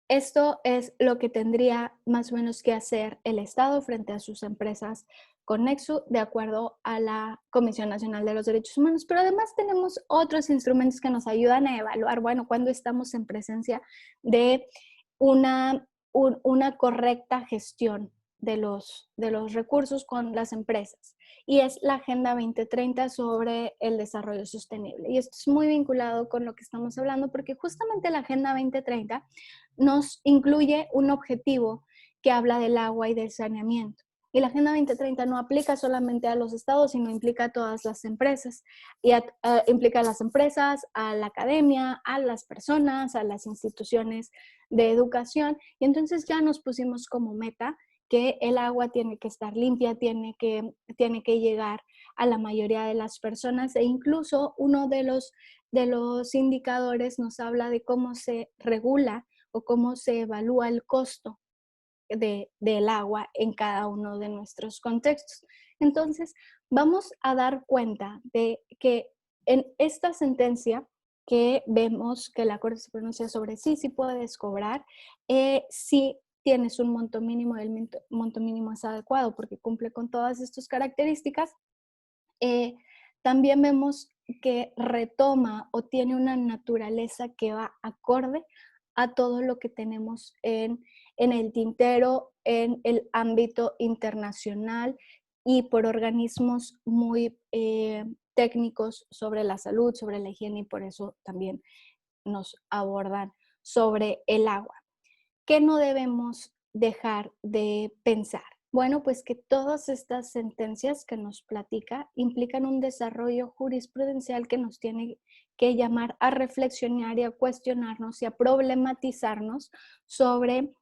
Esto es lo que tendría más o menos que hacer el Estado frente a sus empresas con nexo, de acuerdo a la Comisión Nacional de los Derechos Humanos. Pero además tenemos otros instrumentos que nos ayudan a evaluar, bueno, cuando estamos en presencia de una correcta gestión de los recursos con las empresas. Y es la Agenda 2030 sobre el desarrollo sostenible. Y esto es muy vinculado con lo que estamos hablando, porque justamente la Agenda 2030 nos incluye un objetivo que habla del agua y del saneamiento. Y la Agenda 2030 no aplica solamente a los estados, sino implica a todas las empresas. Y implica a las empresas, a la academia, a las personas, a las instituciones de educación. Y entonces ya nos pusimos como meta que el agua tiene que estar limpia, tiene que llegar a la mayoría de las personas, e incluso uno de los indicadores nos habla de cómo se regula o cómo se evalúa el costo del agua en cada uno de nuestros contextos. Entonces, vamos a dar cuenta de que en esta sentencia que vemos que la Corte se pronuncia sobre sí puedes cobrar, si tienes un monto mínimo, el monto mínimo es adecuado porque cumple con todas estas características, también vemos que retoma o tiene una naturaleza que va acorde a todo lo que tenemos en el tintero, en el ámbito internacional y por organismos muy técnicos sobre la salud, sobre la higiene, y por eso también nos abordan sobre el agua. ¿Qué no debemos dejar de pensar? Bueno, pues que todas estas sentencias que nos platica implican un desarrollo jurisprudencial que nos tiene que llamar a reflexionar y a cuestionarnos y a problematizarnos sobre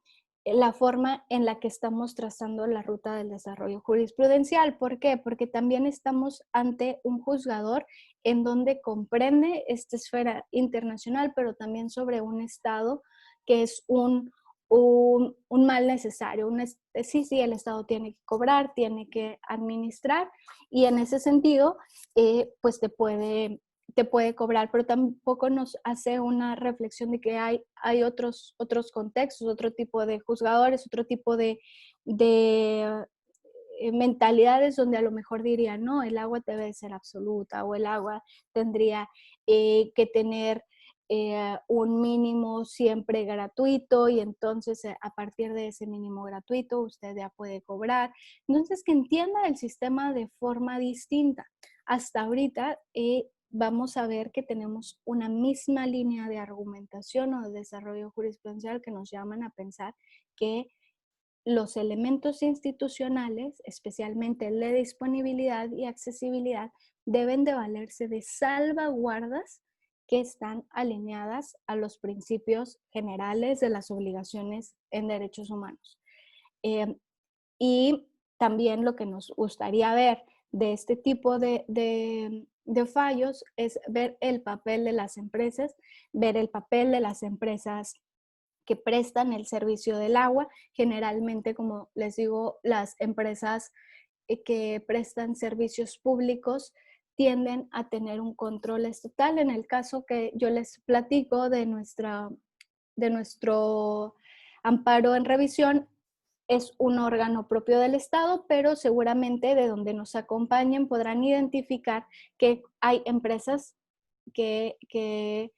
la forma en la que estamos trazando la ruta del desarrollo jurisprudencial. ¿Por qué? Porque también estamos ante un juzgador en donde comprende esta esfera internacional, pero también sobre un Estado que es un mal necesario. Sí, el Estado tiene que cobrar, tiene que administrar, y en ese sentido, pues te puede cobrar, pero tampoco nos hace una reflexión de que hay otros contextos, otro tipo de juzgadores, otro tipo de mentalidades donde a lo mejor dirían, no, el agua debe ser absoluta, o el agua tendría que tener un mínimo siempre gratuito, y entonces a partir de ese mínimo gratuito usted ya puede cobrar. Entonces, que entienda el sistema de forma distinta. Hasta ahorita vamos a ver que tenemos una misma línea de argumentación o de desarrollo jurisprudencial que nos llaman a pensar que los elementos institucionales, especialmente el de disponibilidad y accesibilidad, deben de valerse de salvaguardas que están alineadas a los principios generales de las obligaciones en derechos humanos. Y también lo que nos gustaría ver de este tipo de fallos es ver el papel de las empresas, ver el papel de las empresas que prestan el servicio del agua. Generalmente, como les digo, las empresas que prestan servicios públicos tienden a tener un control estatal. En el caso que yo les platico de nuestro amparo en revisión, es un órgano propio del Estado, pero seguramente de donde nos acompañen podrán identificar que hay empresas que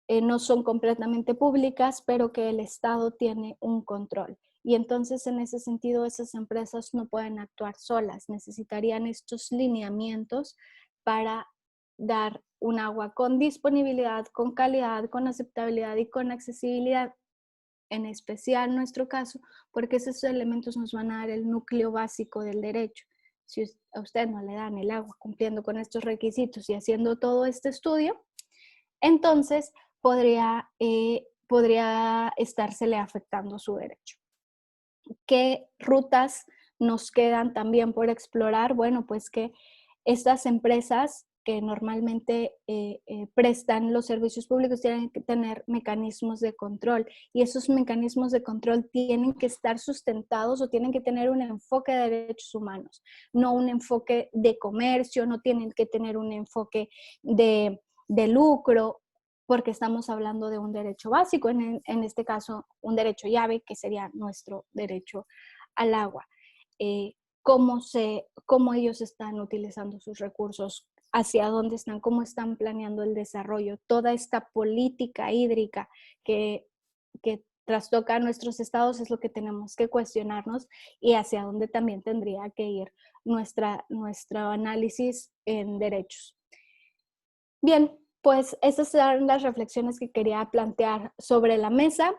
no son completamente públicas, pero que el Estado tiene un control. Y entonces, en ese sentido, esas empresas no pueden actuar solas, necesitarían estos lineamientos para dar un agua con disponibilidad, con calidad, con aceptabilidad y con accesibilidad. En especial nuestro caso, porque esos elementos nos van a dar el núcleo básico del derecho. Si a usted no le dan el agua cumpliendo con estos requisitos y haciendo todo este estudio, entonces podría estársele afectando su derecho. ¿Qué rutas nos quedan también por explorar? Bueno, pues que estas empresas que normalmente prestan los servicios públicos tienen que tener mecanismos de control, y esos mecanismos de control tienen que estar sustentados o tienen que tener un enfoque de derechos humanos, no un enfoque de comercio, no tienen que tener un enfoque de lucro, porque estamos hablando de un derecho básico, en este caso un derecho llave, que sería nuestro derecho al agua. Cómo ellos están utilizando sus recursos, hacia dónde están, cómo están planeando el desarrollo, toda esta política hídrica que trastoca a nuestros estados es lo que tenemos que cuestionarnos, y hacia dónde también tendría que ir nuestro análisis en derechos. Bien, pues esas eran las reflexiones que quería plantear sobre la mesa.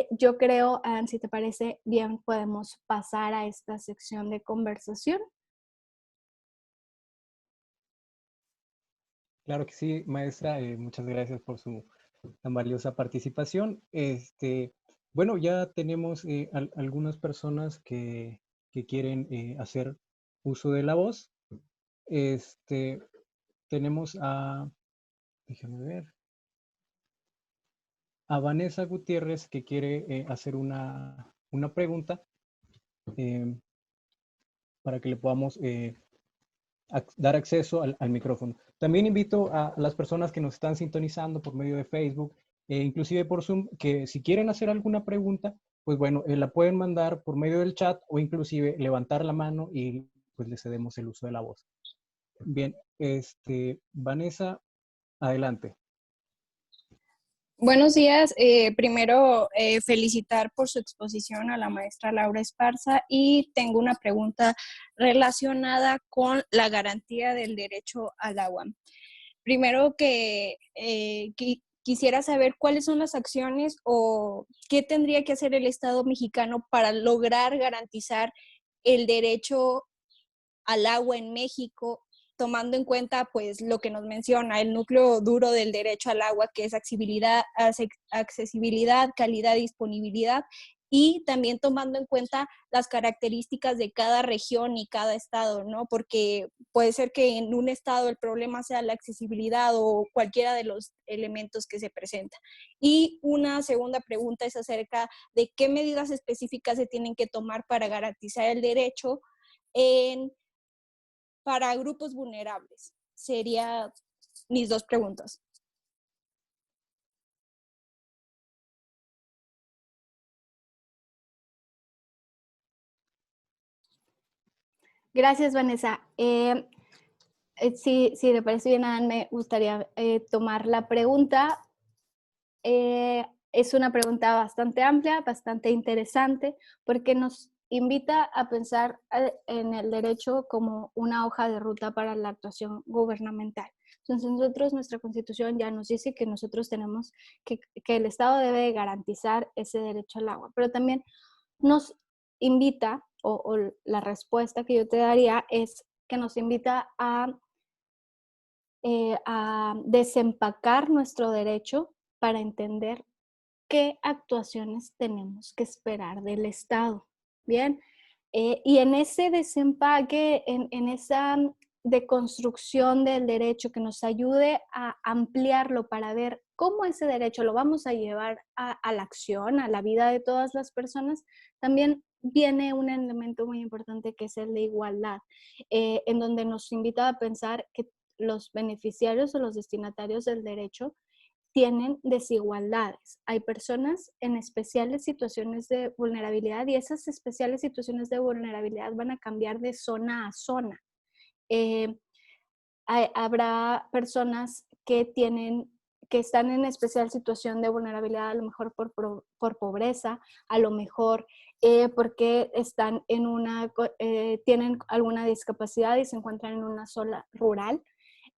Yo creo, Ann, si te parece bien, podemos pasar a esta sección de conversación. Claro que sí, maestra. Muchas gracias por su tan valiosa participación. Bueno, ya tenemos algunas personas que quieren hacer uso de la voz. Tenemos déjame ver, a Vanessa Gutiérrez, que quiere hacer una pregunta eh, para que le podamos dar acceso al micrófono. También invito a las personas que nos están sintonizando por medio de Facebook, inclusive por Zoom, que si quieren hacer alguna pregunta, pues bueno, la pueden mandar por medio del chat, o inclusive levantar la mano y pues le cedemos el uso de la voz. Bien, Vanessa, adelante. Buenos días. Primero, felicitar por su exposición a la maestra Laura Esparza y tengo una pregunta relacionada con la garantía del derecho al agua. Primero quisiera saber cuáles son las acciones o qué tendría que hacer el Estado mexicano para lograr garantizar el derecho al agua en México, tomando en cuenta pues lo que nos menciona, el núcleo duro del derecho al agua, que es accesibilidad, calidad, disponibilidad, y también tomando en cuenta las características de cada región y cada estado, ¿no? Porque puede ser que en un estado el problema sea la accesibilidad o cualquiera de los elementos que se presentan. Y una segunda pregunta es acerca de qué medidas específicas se tienen que tomar para garantizar el derecho para grupos vulnerables. Serían mis dos preguntas. Gracias, Vanessa. Si le parece bien, Adán, me gustaría tomar la pregunta. Es una pregunta bastante amplia, bastante interesante, porque nos invita a pensar en el derecho como una hoja de ruta para la actuación gubernamental. Entonces nosotros, nuestra Constitución ya nos dice que nosotros tenemos que el Estado debe garantizar ese derecho al agua, pero también nos invita, o la respuesta que yo te daría es que nos invita a desempacar nuestro derecho para entender qué actuaciones tenemos que esperar del Estado. Bien, y en ese desempaque, en esa deconstrucción del derecho que nos ayude a ampliarlo para ver cómo ese derecho lo vamos a llevar a la acción, a la vida de todas las personas, también viene un elemento muy importante que es el de igualdad, en donde nos invita a pensar que los beneficiarios o los destinatarios del derecho tienen desigualdades. Hay personas en especiales situaciones de vulnerabilidad y esas especiales situaciones de vulnerabilidad van a cambiar de zona a zona. Habrá personas que están en especial situación de vulnerabilidad, a lo mejor por pobreza, a lo mejor porque tienen alguna discapacidad y se encuentran en una zona rural.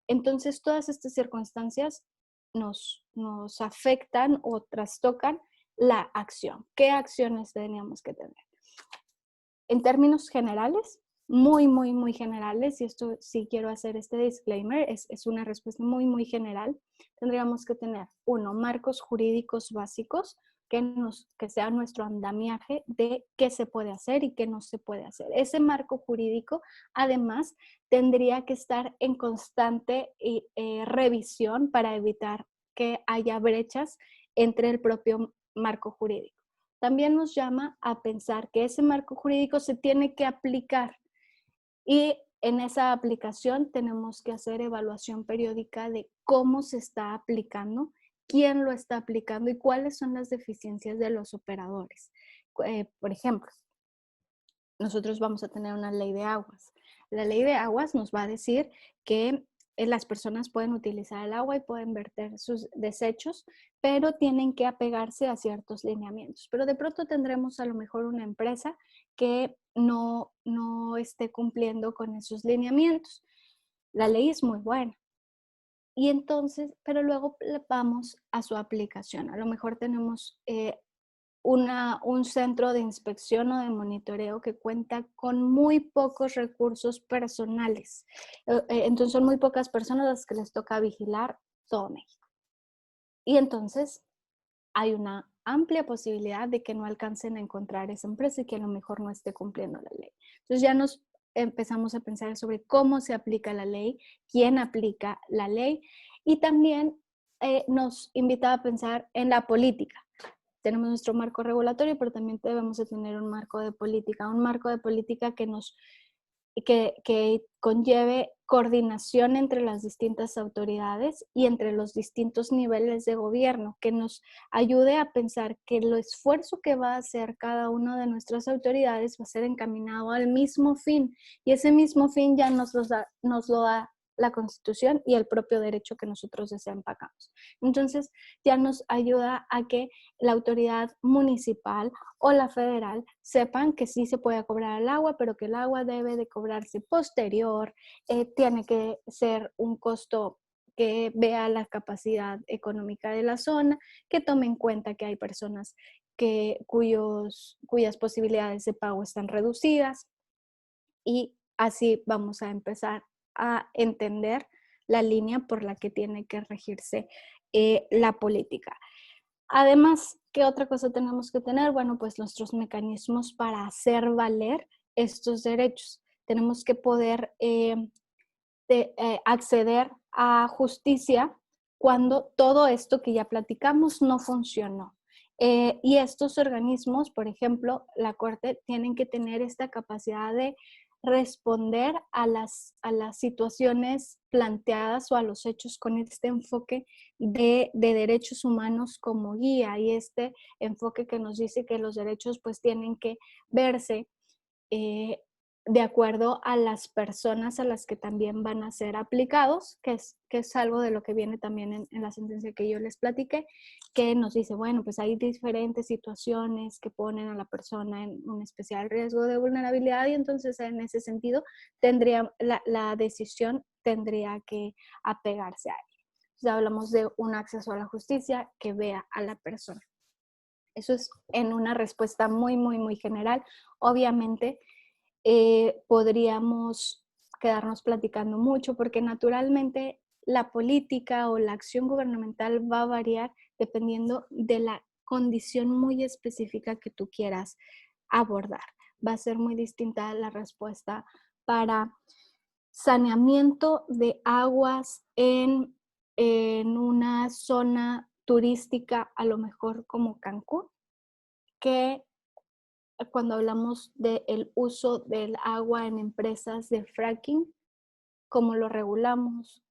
Entonces, todas estas circunstancias nos afectan o trastocan la acción. ¿Qué acciones teníamos que tener? En términos generales, muy, muy, muy generales, y esto sí quiero hacer este disclaimer, es una respuesta muy, muy general, tendríamos que tener, marcos jurídicos básicos que sea nuestro andamiaje de qué se puede hacer y qué no se puede hacer. Ese marco jurídico, además, tendría que estar en constante revisión para evitar que haya brechas entre el propio marco jurídico. También nos llama a pensar que ese marco jurídico se tiene que aplicar y en esa aplicación tenemos que hacer evaluación periódica de cómo se está aplicando, quién lo está aplicando y cuáles son las deficiencias de los operadores. Por ejemplo, nosotros vamos a tener una ley de aguas. La ley de aguas nos va a decir que las personas pueden utilizar el agua y pueden verter sus desechos, pero tienen que apegarse a ciertos lineamientos. Pero de pronto tendremos a lo mejor una empresa que no esté cumpliendo con esos lineamientos. La ley es muy buena. Y entonces, pero luego vamos a su aplicación. A lo mejor tenemos un centro de inspección o de monitoreo que cuenta con muy pocos recursos personales. Entonces son muy pocas personas las que les toca vigilar todo México. Y entonces hay una amplia posibilidad de que no alcancen a encontrar esa empresa y que a lo mejor no esté cumpliendo la ley. Entonces ya nos empezamos a pensar sobre cómo se aplica la ley, quién aplica la ley y también nos invita a pensar en la política. Tenemos nuestro marco regulatorio, pero también debemos de tener un marco de política que conlleve coordinación entre las distintas autoridades y entre los distintos niveles de gobierno, que nos ayude a pensar que el esfuerzo que va a hacer cada una de nuestras autoridades va a ser encaminado al mismo fin, y ese mismo fin ya nos lo da la Constitución y el propio derecho que nosotros desempacamos. Entonces, ya nos ayuda a que la autoridad municipal o la federal sepan que sí se puede cobrar el agua, pero que el agua debe de cobrarse posterior, tiene que ser un costo que vea la capacidad económica de la zona, que tome en cuenta que hay personas cuyas posibilidades de pago están reducidas, y así vamos a empezar a entender la línea por la que tiene que regirse la política. Además, ¿qué otra cosa tenemos que tener? Bueno, pues nuestros mecanismos para hacer valer estos derechos. Tenemos que poder acceder a justicia cuando todo esto que ya platicamos no funcionó. Y estos organismos, por ejemplo, la Corte, tienen que tener esta capacidad de responder a las situaciones planteadas o a los hechos con este enfoque de derechos humanos como guía, y este enfoque que nos dice que los derechos pues tienen que verse eh, de acuerdo a las personas a las que también van a ser aplicados, que es algo de lo que viene también en la sentencia que yo les platiqué, que nos dice, bueno, pues hay diferentes situaciones que ponen a la persona en un especial riesgo de vulnerabilidad, y entonces en ese sentido la decisión tendría que apegarse a ello. Entonces hablamos de un acceso a la justicia que vea a la persona. Eso es en una respuesta muy, muy, muy general. Obviamente, podríamos quedarnos platicando mucho porque naturalmente la política o la acción gubernamental va a variar dependiendo de la condición muy específica que tú quieras abordar. Va a ser muy distinta la respuesta para saneamiento de aguas en una zona turística, a lo mejor como Cancún, que cuando hablamos del uso del agua en empresas de fracking, cómo lo regulamos,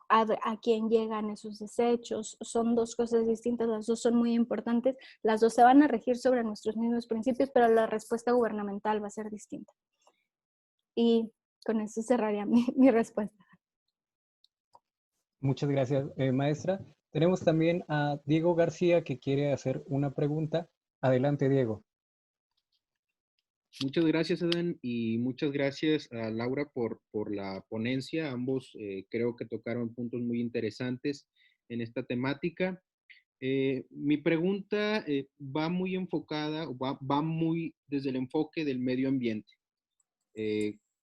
a quién llegan esos desechos. Son dos cosas distintas, las dos son muy importantes, las dos se van a regir sobre nuestros mismos principios, pero la respuesta gubernamental va a ser distinta. Y con eso cerraría mi respuesta. Muchas gracias, maestra. Tenemos también a Diego García que quiere hacer una pregunta. Adelante, Diego. Muchas gracias, Adán, y muchas gracias a Laura por la ponencia. Ambos creo que tocaron puntos muy interesantes en esta temática. Mi pregunta va muy enfocada, va muy desde el enfoque del medio ambiente.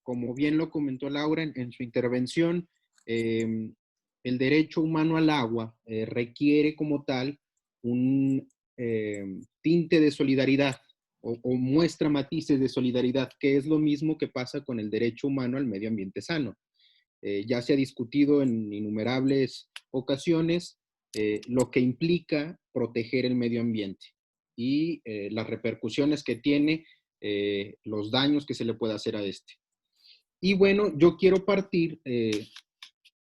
Como bien lo comentó Laura en su intervención, el derecho humano al agua requiere como tal un tinte de solidaridad o muestra matices de solidaridad, que es lo mismo que pasa con el derecho humano al medio ambiente sano. Ya se ha discutido en innumerables ocasiones lo que implica proteger el medio ambiente y las repercusiones que tiene, los daños que se le puede hacer a este. Y bueno, yo quiero partir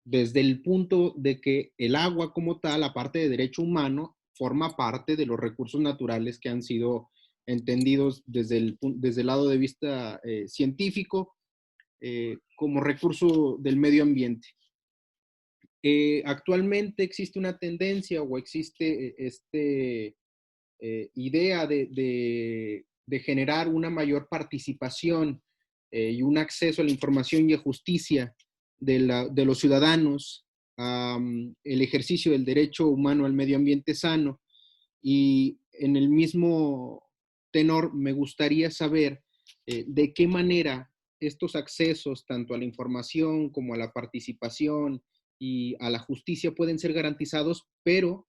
desde el punto de que el agua como tal, aparte de derecho humano, forma parte de los recursos naturales que han sido entendidos desde el lado de vista científico como recurso del medio ambiente. Actualmente existe una tendencia o existe idea de generar una mayor participación y un acceso a la información y a justicia de los ciudadanos, el ejercicio del derecho humano al medio ambiente sano. Y en el mismo tenor, me gustaría saber de qué manera estos accesos, tanto a la información como a la participación y a la justicia, pueden ser garantizados, pero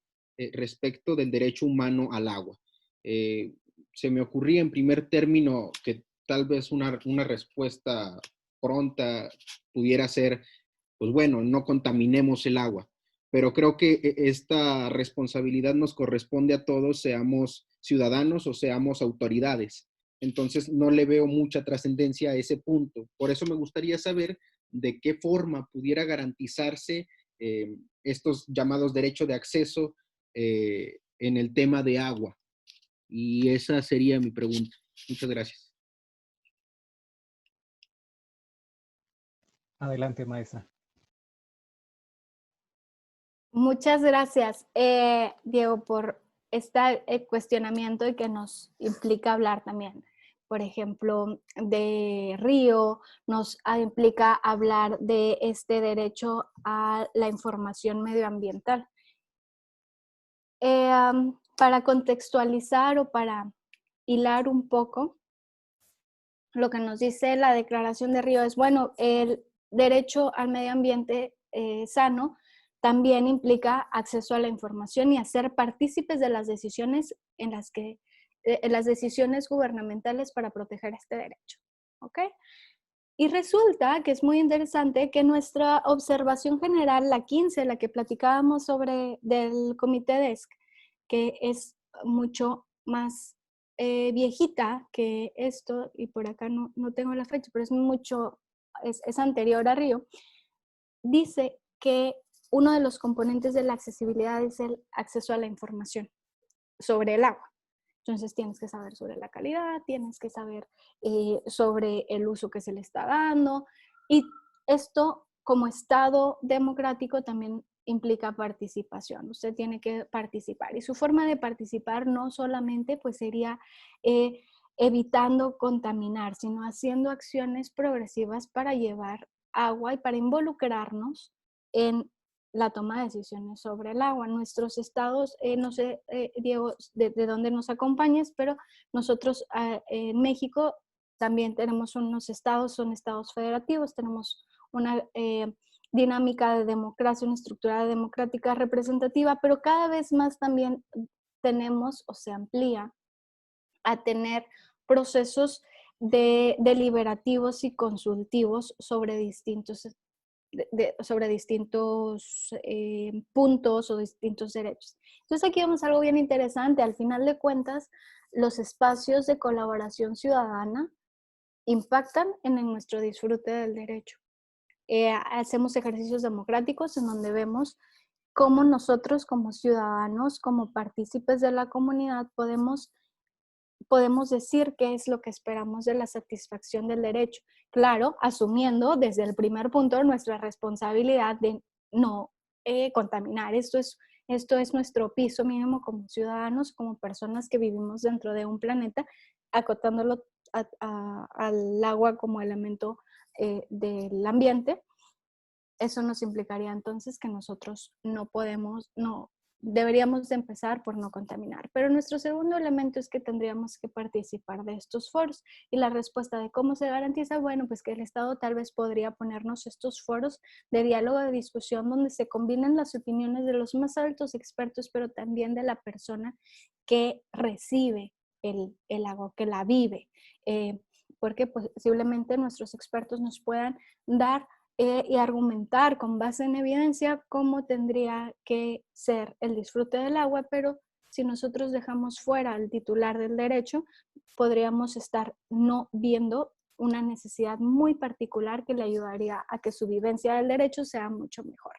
respecto del derecho humano al agua. Se me ocurría en primer término que tal vez una respuesta pronta pudiera ser, pues bueno, no contaminemos el agua, pero creo que esta responsabilidad nos corresponde a todos, seamos ciudadanos o seamos autoridades. Entonces no le veo mucha trascendencia a ese punto. Por eso me gustaría saber de qué forma pudiera garantizarse estos llamados derechos de acceso en el tema de agua. Y esa sería mi pregunta. Muchas gracias. Adelante, maestra. Muchas gracias, Diego, por este cuestionamiento y que nos implica hablar también, por ejemplo, de río, nos implica hablar de este derecho a la información medioambiental. Para contextualizar o para hilar un poco, lo que nos dice la Declaración de Río es, bueno, el derecho al medio ambiente sano también implica acceso a la información y a ser partícipes de las decisiones en las decisiones gubernamentales para proteger este derecho. ¿Ok? Y resulta que es muy interesante que nuestra observación general, la 15, la que platicábamos sobre del Comité DESC, que es mucho más viejita que esto, y por acá no tengo la fecha, pero es anterior a Río, dice que uno de los componentes de la accesibilidad es el acceso a la información sobre el agua. Entonces tienes que saber sobre la calidad, tienes que saber sobre el uso que se le está dando, y esto como Estado democrático también implica participación. Usted tiene que participar y su forma de participar no solamente pues sería evitando contaminar, sino haciendo acciones progresivas para llevar agua y para involucrarnos en la toma de decisiones sobre el agua. Nuestros estados, no sé, Diego, de dónde nos acompañes, pero nosotros en México también tenemos unos estados, son estados federativos, tenemos una dinámica de democracia, una estructura democrática representativa, pero cada vez más también tenemos o se amplía a tener procesos deliberativos y consultivos sobre distintos sobre distintos puntos o distintos derechos. Entonces aquí vemos algo bien interesante. Al final de cuentas, los espacios de colaboración ciudadana impactan en nuestro disfrute del derecho. Hacemos ejercicios democráticos en donde vemos cómo nosotros como ciudadanos, como partícipes de la comunidad, podemos decir qué es lo que esperamos de la satisfacción del derecho. Claro, asumiendo desde el primer punto nuestra responsabilidad de no contaminar. Esto es nuestro piso mínimo como ciudadanos, como personas que vivimos dentro de un planeta, acotándolo al agua como elemento del ambiente. Eso nos implicaría entonces que nosotros deberíamos de empezar por no contaminar. Pero nuestro segundo elemento es que tendríamos que participar de estos foros. Y la respuesta de cómo se garantiza, bueno, pues que el Estado tal vez podría ponernos estos foros de diálogo, de discusión, donde se combinen las opiniones de los más altos expertos, pero también de la persona que recibe el agua, que la vive. Porque posiblemente nuestros expertos nos puedan dar y argumentar con base en evidencia cómo tendría que ser el disfrute del agua, pero si nosotros dejamos fuera al titular del derecho, podríamos estar no viendo una necesidad muy particular que le ayudaría a que su vivencia del derecho sea mucho mejor.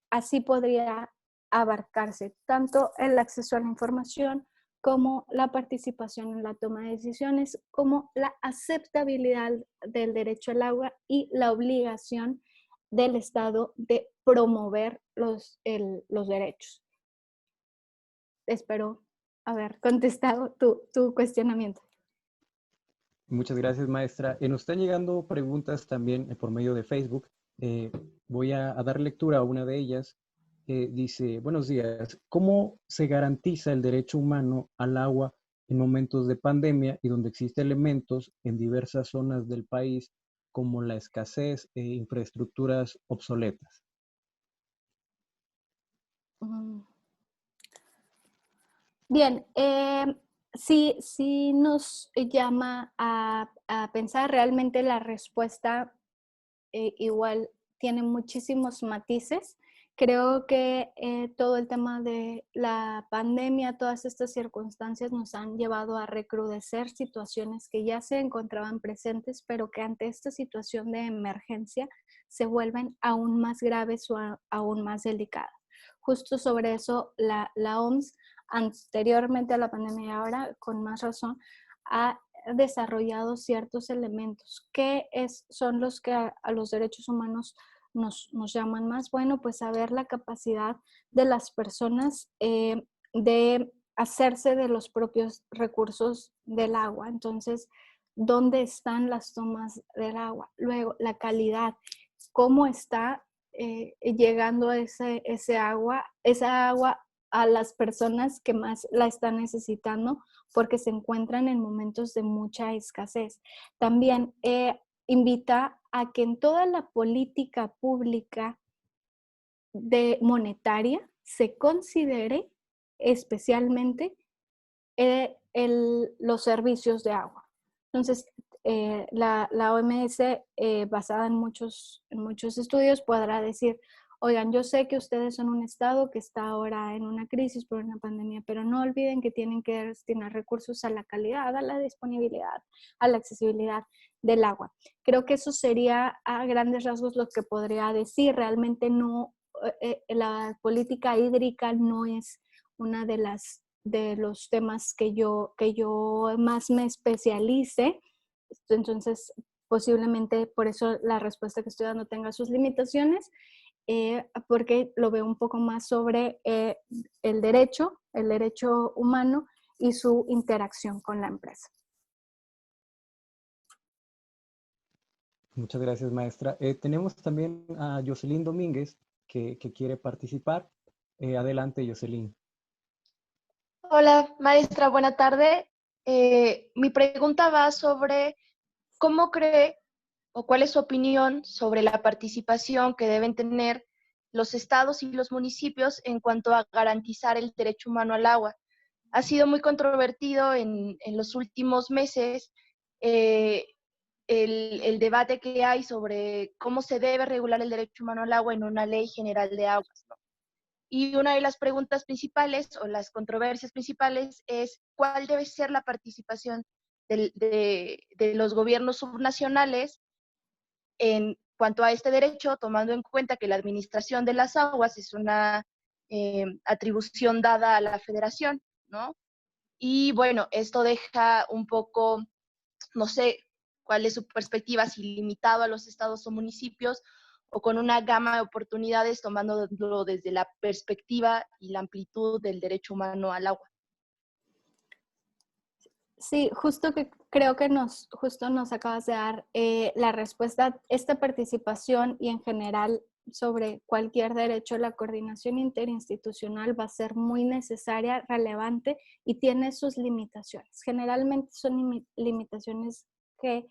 Así podría abarcarse tanto el acceso a la información como la participación en la toma de decisiones, como la aceptabilidad del derecho al agua y la obligación del Estado de promover los derechos. Espero haber contestado tu cuestionamiento. Muchas gracias, maestra. Nos están llegando preguntas también por medio de Facebook. Voy a dar lectura a una de ellas. Dice, buenos días, ¿cómo se garantiza el derecho humano al agua en momentos de pandemia y donde existen elementos en diversas zonas del país como la escasez e infraestructuras obsoletas? Bien, sí nos llama a pensar realmente la respuesta igual tiene muchísimos matices. Creo que todo el tema de la pandemia, todas estas circunstancias nos han llevado a recrudecer situaciones que ya se encontraban presentes, pero que ante esta situación de emergencia se vuelven aún más graves o aún más delicadas. Justo sobre eso, la OMS, anteriormente a la pandemia y ahora, con más razón, ha desarrollado ciertos elementos que son los que a los derechos humanos nos llaman más. Bueno, pues saber la capacidad de las personas de hacerse de los propios recursos del agua. Entonces, ¿dónde están las tomas del agua? Luego, la calidad, cómo está llegando esa agua a las personas que más la están necesitando porque se encuentran en momentos de mucha escasez. También invita a que en toda la política pública monetaria se considere especialmente los servicios de agua. Entonces, la OMS, basada en muchos estudios, podrá decir, oigan, yo sé que ustedes son un estado que está ahora en una crisis por una pandemia, pero no olviden que tienen que destinar recursos a la calidad, a la disponibilidad, a la accesibilidad del agua. Creo que eso sería a grandes rasgos lo que podría decir. Realmente no, la política hídrica no es una de los temas que yo más me especialice. Entonces, posiblemente por eso la respuesta que estoy dando tenga sus limitaciones, porque lo veo un poco más sobre el derecho humano y su interacción con la empresa. Muchas gracias, maestra. Tenemos también a Jocelyn Domínguez que quiere participar. Adelante, Jocelyn. Hola, maestra, buena tarde. Mi pregunta va sobre cómo cree o cuál es su opinión sobre la participación que deben tener los estados y los municipios en cuanto a garantizar el derecho humano al agua. Ha sido muy controvertido en los últimos meses el debate que hay sobre cómo se debe regular el derecho humano al agua en una ley general de aguas, ¿no? Y una de las preguntas principales o las controversias principales es cuál debe ser la participación de los gobiernos subnacionales en cuanto a este derecho, tomando en cuenta que la administración de las aguas es una atribución dada a la federación, ¿no? Y bueno, esto deja un poco, no sé cuál es su perspectiva, si limitado a los estados o municipios o con una gama de oportunidades tomándolo desde la perspectiva y la amplitud del derecho humano al agua. Sí, justo que creo que justo nos acabas de dar la respuesta. Esta participación y en general sobre cualquier derecho, la coordinación interinstitucional va a ser muy necesaria, relevante y tiene sus limitaciones. Generalmente son limitaciones que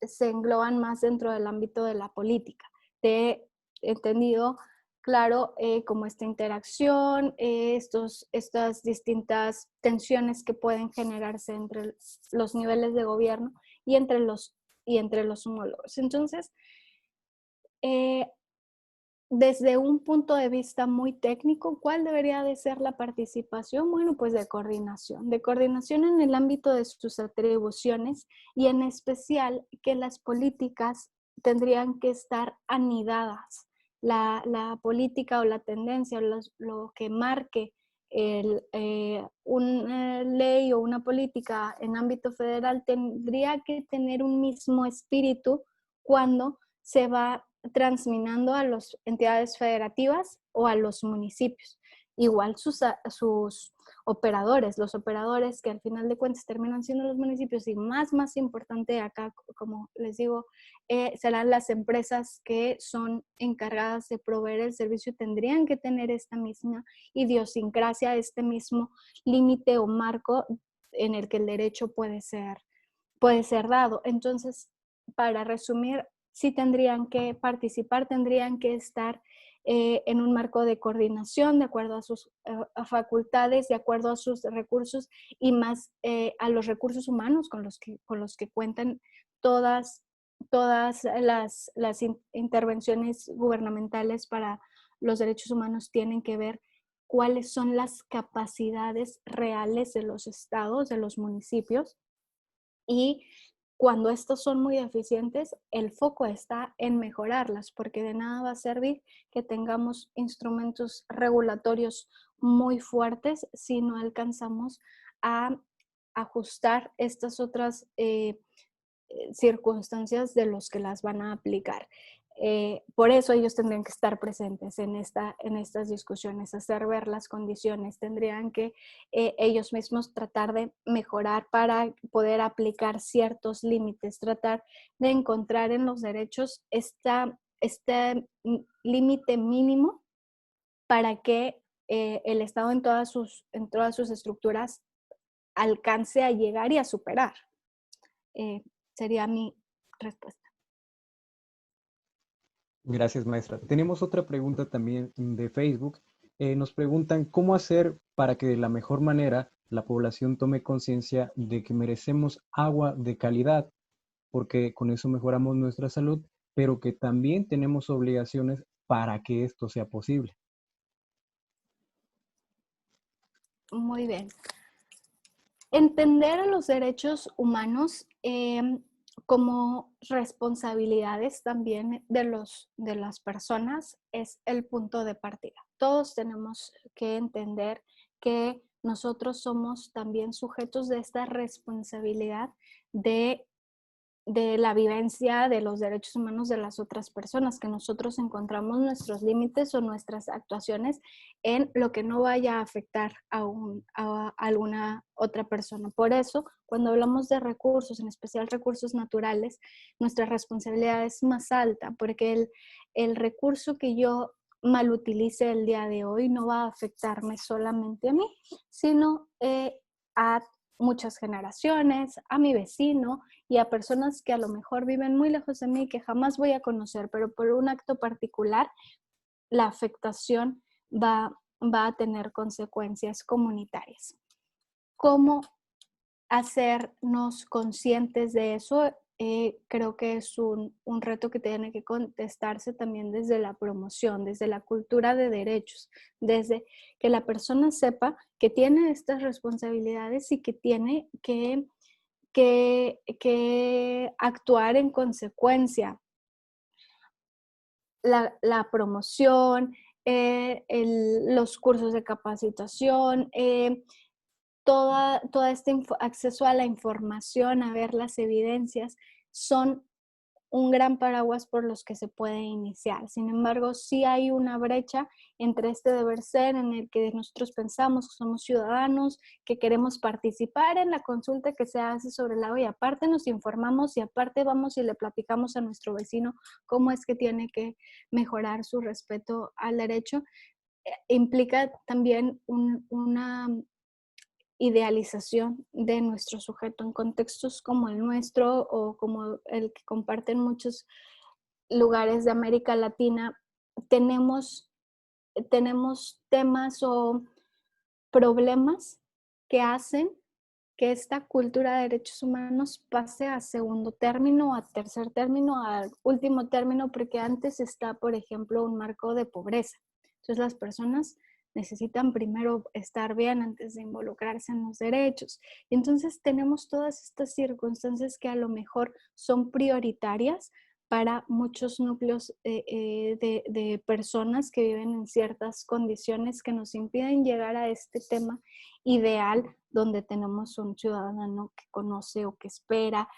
se engloban más dentro del ámbito de la política. He entendido, claro, como esta interacción, estas distintas tensiones que pueden generarse entre los niveles de gobierno y entre los homólogos. Entonces, desde un punto de vista muy técnico, ¿cuál debería de ser la participación? Bueno, pues de coordinación en el ámbito de sus atribuciones y en especial que las políticas tendrían que estar anidadas. La política o la tendencia o lo que marque una ley o una política en ámbito federal tendría que tener un mismo espíritu cuando se va transminando a las entidades federativas o a los municipios. Igual sus operadores, los operadores que al final de cuentas terminan siendo los municipios y más importante acá, como les digo, serán las empresas que son encargadas de proveer el servicio, tendrían que tener esta misma idiosincrasia, este mismo límite o marco en el que el derecho puede ser dado. Entonces, para resumir, sí tendrían que participar, tendrían que estar en un marco de coordinación de acuerdo a sus facultades, de acuerdo a sus recursos y más a los recursos humanos con los que cuentan todas las intervenciones gubernamentales para los derechos humanos. Tienen que ver cuáles son las capacidades reales de los estados, de los municipios, y cuando estos son muy deficientes, el foco está en mejorarlas, porque de nada va a servir que tengamos instrumentos regulatorios muy fuertes si no alcanzamos a ajustar estas otras circunstancias de los que las van a aplicar. Por eso ellos tendrían que estar presentes en estas discusiones, hacer ver las condiciones, tendrían que ellos mismos tratar de mejorar para poder aplicar ciertos límites, tratar de encontrar en los derechos este límite mínimo para que el Estado en todas sus estructuras alcance a llegar y a superar. Sería mi respuesta. Gracias, maestra. Tenemos otra pregunta también de Facebook. Nos preguntan cómo hacer para que de la mejor manera la población tome conciencia de que merecemos agua de calidad, porque con eso mejoramos nuestra salud, pero que también tenemos obligaciones para que esto sea posible. Muy bien. Entender a los derechos humanos como responsabilidades también de las personas es el punto de partida. Todos tenemos que entender que nosotros somos también sujetos de esta responsabilidad de la vivencia de los derechos humanos de las otras personas, que nosotros encontramos nuestros límites o nuestras actuaciones en lo que no vaya a afectar a alguna otra persona. Por eso, cuando hablamos de recursos, en especial recursos naturales, nuestra responsabilidad es más alta, porque el recurso que yo mal utilice el día de hoy no va a afectarme solamente a mí, sino a muchas generaciones, a mi vecino y a personas que a lo mejor viven muy lejos de mí, que jamás voy a conocer, pero por un acto particular, la afectación va a tener consecuencias comunitarias. ¿Cómo hacernos conscientes de eso? Creo que es un reto que tiene que contestarse también desde la promoción, desde la cultura de derechos, desde que la persona sepa que tiene estas responsabilidades y que tiene que actuar en consecuencia. La promoción, los cursos de capacitación, toda este acceso a la información, a ver las evidencias, son un gran paraguas por los que se puede iniciar. Sin embargo, sí hay una brecha entre este deber ser en el que nosotros pensamos que somos ciudadanos, que queremos participar en la consulta que se hace sobre el agua y aparte nos informamos y aparte vamos y le platicamos a nuestro vecino cómo es que tiene que mejorar su respeto al derecho. Implica también una idealización de nuestro sujeto en contextos como el nuestro o como el que comparten muchos lugares de América Latina. Tenemos temas o problemas que hacen que esta cultura de derechos humanos pase a segundo término, a tercer término, a último término, porque antes está, por ejemplo, un marco de pobreza. Entonces las personas necesitan primero estar bien antes de involucrarse en los derechos. Entonces tenemos todas estas circunstancias que a lo mejor son prioritarias para muchos núcleos de personas que viven en ciertas condiciones que nos impiden llegar a este tema ideal donde tenemos un ciudadano que conoce o que espera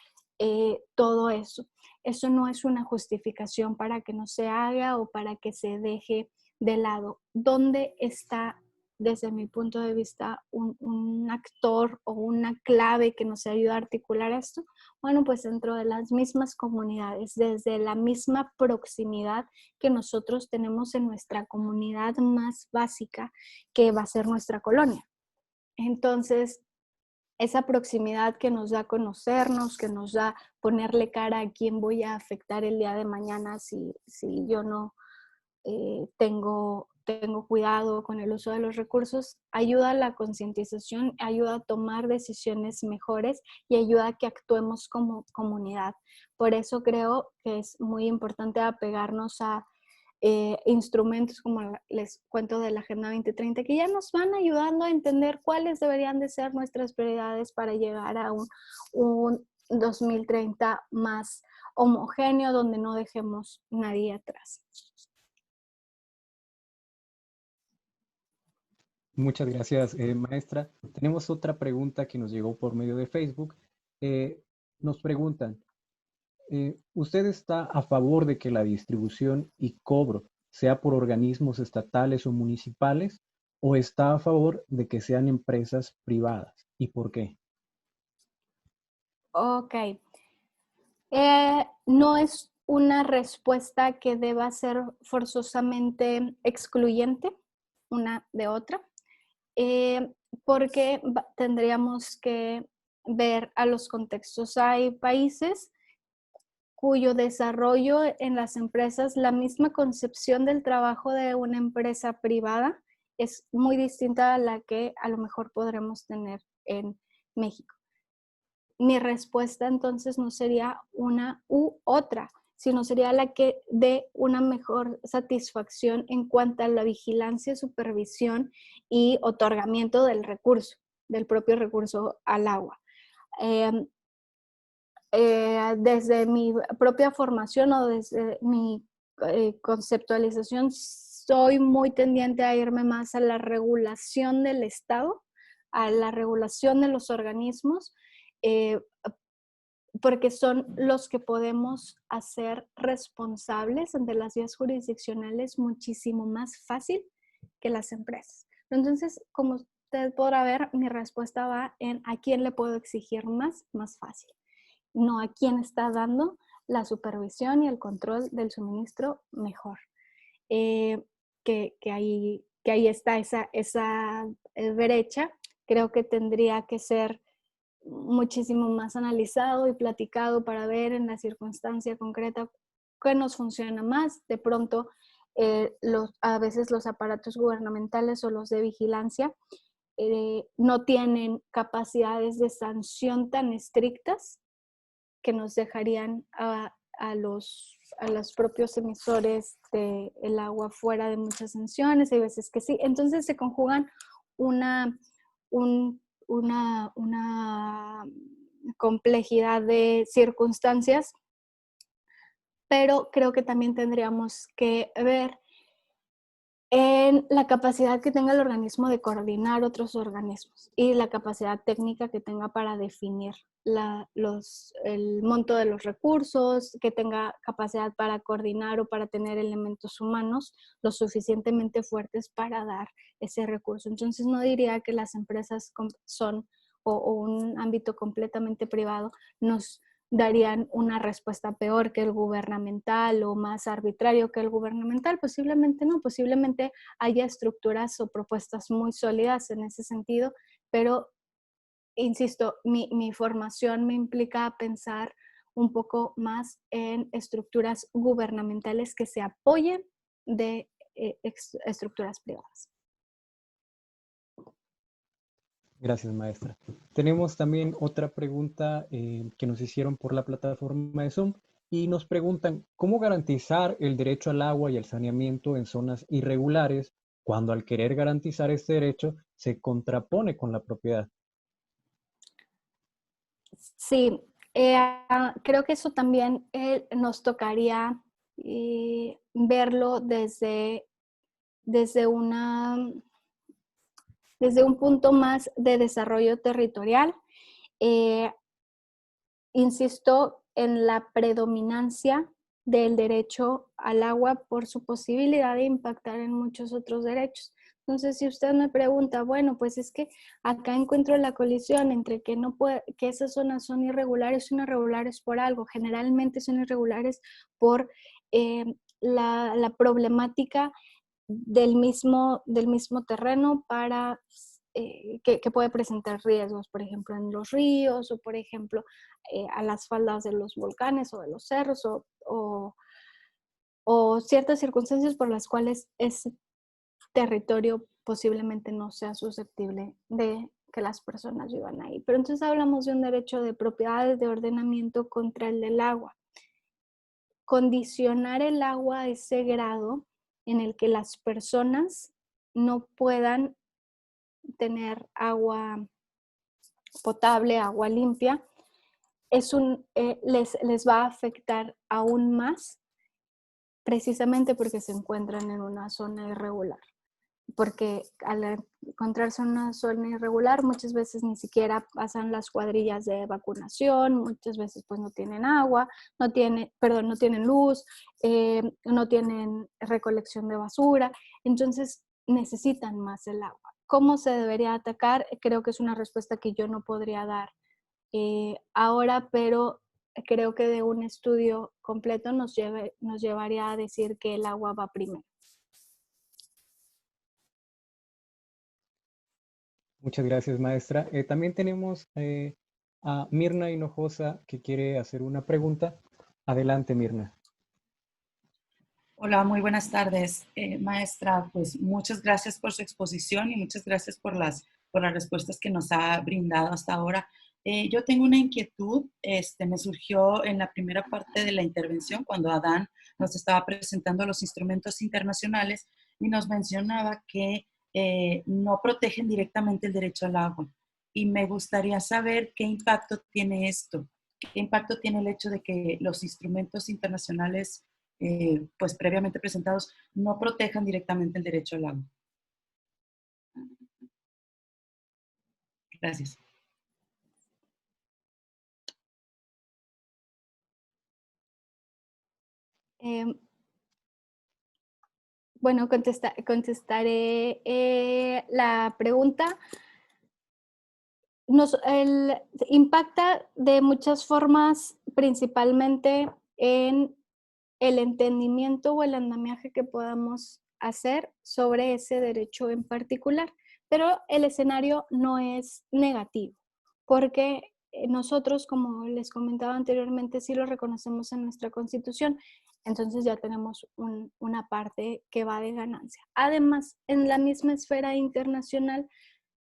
todo eso. Eso no es una justificación para que no se haga o para que se deje de lado. ¿Dónde está, desde mi punto de vista, un actor o una clave que nos ayuda a articular esto? Bueno, pues dentro de las mismas comunidades, desde la misma proximidad que nosotros tenemos en nuestra comunidad más básica, que va a ser nuestra colonia. Entonces, esa proximidad que nos da conocernos, que nos da ponerle cara a quién voy a afectar el día de mañana si yo no tengo cuidado con el uso de los recursos, ayuda a la concientización, ayuda a tomar decisiones mejores y ayuda a que actuemos como comunidad. Por eso creo que es muy importante apegarnos a instrumentos como les cuento de la Agenda 2030 que ya nos van ayudando a entender cuáles deberían de ser nuestras prioridades para llegar a un 2030 más homogéneo donde no dejemos nadie atrás. Muchas gracias, maestra. Tenemos otra pregunta que nos llegó por medio de Facebook. Nos preguntan, ¿usted está a favor de que la distribución y cobro sea por organismos estatales o municipales o está a favor de que sean empresas privadas? ¿Y por qué? Ok. No es una respuesta que deba ser forzosamente excluyente una de otra, porque tendríamos que ver a los contextos. Hay países cuyo desarrollo en las empresas, la misma concepción del trabajo de una empresa privada es muy distinta a la que a lo mejor podremos tener en México. Mi respuesta entonces no sería una u otra, sino sería la que dé una mejor satisfacción en cuanto a la vigilancia, supervisión y otorgamiento del recurso, del propio recurso al agua. Desde mi propia formación o desde mi conceptualización, soy muy tendiente a irme más a la regulación del Estado, a la regulación de los organismos, porque son los que podemos hacer responsables ante las vías jurisdiccionales muchísimo más fácil que las empresas. Entonces, como usted podrá ver, mi respuesta va en a quién le puedo exigir más fácil, no a quién está dando la supervisión y el control del suministro mejor. Que ahí está esa brecha. Creo que tendría que ser muchísimo más analizado y platicado para ver en la circunstancia concreta qué nos funciona más. De pronto, a veces los aparatos gubernamentales o los de vigilancia no tienen capacidades de sanción tan estrictas que nos dejarían a los propios emisores del agua fuera de muchas sanciones. Hay veces que sí. Entonces se conjugan una complejidad de circunstancias, pero creo que también tendríamos que ver en la capacidad que tenga el organismo de coordinar otros organismos y la capacidad técnica que tenga para definir el monto de los recursos, que tenga capacidad para coordinar o para tener elementos humanos lo suficientemente fuertes para dar ese recurso. Entonces no diría que las empresas son o un ámbito completamente privado nos darían una respuesta peor que el gubernamental o más arbitrario que el gubernamental. Posiblemente no, posiblemente haya estructuras o propuestas muy sólidas en ese sentido, pero insisto, mi formación me implica pensar un poco más en estructuras gubernamentales que se apoyen de estructuras privadas. Gracias, maestra. Tenemos también otra pregunta que nos hicieron por la plataforma de Zoom y nos preguntan, ¿cómo garantizar el derecho al agua y al saneamiento en zonas irregulares cuando al querer garantizar este derecho se contrapone con la propiedad? Sí, creo que eso también nos tocaría verlo desde un punto más de desarrollo territorial. Insisto en la predominancia del derecho al agua por su posibilidad de impactar en muchos otros derechos. Entonces, si usted me pregunta, bueno, pues es que acá encuentro la colisión entre que esas zonas son irregulares por algo, generalmente son irregulares por la problemática del mismo terreno para que puede presentar riesgos, por ejemplo, en los ríos o, por ejemplo, a las faldas de los volcanes o de los cerros o ciertas circunstancias por las cuales ese territorio posiblemente no sea susceptible de que las personas vivan ahí. Pero entonces hablamos de un derecho de propiedades de ordenamiento contra el del agua. Condicionar el agua a ese grado en el que las personas no puedan tener agua potable, agua limpia, les va a afectar aún más precisamente porque se encuentran en una zona irregular. porque al encontrarse en una zona irregular, muchas veces ni siquiera pasan las cuadrillas de vacunación, muchas veces pues no tienen agua, no tienen luz, no tienen recolección de basura, entonces necesitan más el agua. ¿Cómo se debería atacar? Creo que es una respuesta que yo no podría dar ahora, pero creo que de un estudio completo nos llevaría a decir que el agua va primero. Muchas gracias, maestra. También tenemos a Mirna Hinojosa que quiere hacer una pregunta. Adelante, Mirna. Hola, muy buenas tardes, maestra. Pues muchas gracias por su exposición y muchas gracias por las respuestas que nos ha brindado hasta ahora. Yo tengo una inquietud, me surgió en la primera parte de la intervención cuando Adán nos estaba presentando los instrumentos internacionales y nos mencionaba que no protegen directamente el derecho al agua. Y me gustaría saber qué impacto tiene esto, qué impacto tiene el hecho de que los instrumentos internacionales pues previamente presentados no protejan directamente el derecho al agua. Gracias. Bueno, contestaré la pregunta. Impacta de muchas formas, principalmente en el entendimiento o el andamiaje que podamos hacer sobre ese derecho en particular. Pero el escenario no es negativo, porque nosotros, como les comentaba anteriormente, sí lo reconocemos en nuestra Constitución, entonces ya tenemos una parte que va de ganancia. Además, en la misma esfera internacional,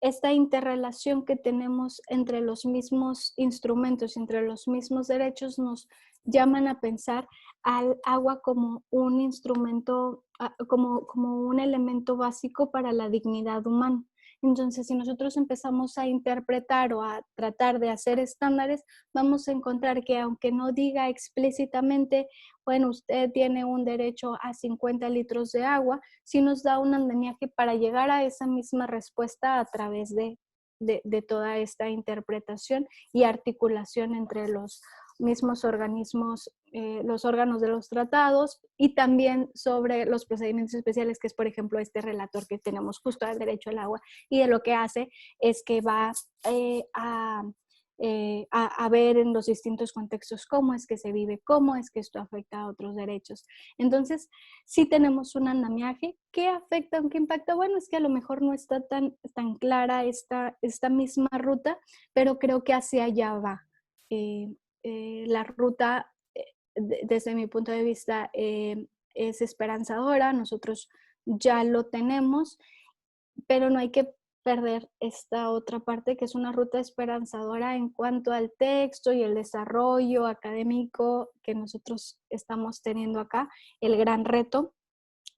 esta interrelación que tenemos entre los mismos instrumentos, entre los mismos derechos, nos llaman a pensar al agua como un instrumento, como un elemento básico para la dignidad humana. Entonces, si nosotros empezamos a interpretar o a tratar de hacer estándares, vamos a encontrar que aunque no diga explícitamente, bueno, usted tiene un derecho a 50 litros de agua, sí nos da un andamiaje para llegar a esa misma respuesta a través de toda esta interpretación y articulación entre los mismos organismos, los órganos de los tratados y también sobre los procedimientos especiales, que es, por ejemplo, este relator que tenemos justo al derecho al agua, y de lo que hace es que va a ver en los distintos contextos cómo es que se vive, cómo es que esto afecta a otros derechos. Entonces, sí tenemos un andamiaje. ¿Qué afecta, qué impacta? Bueno, es que a lo mejor no está tan clara esta misma ruta, pero creo que hacia allá va. La ruta, desde mi punto de vista, es esperanzadora. Nosotros ya lo tenemos, pero no hay que perder esta otra parte, que es una ruta esperanzadora en cuanto al texto y el desarrollo académico que nosotros estamos teniendo acá. El gran reto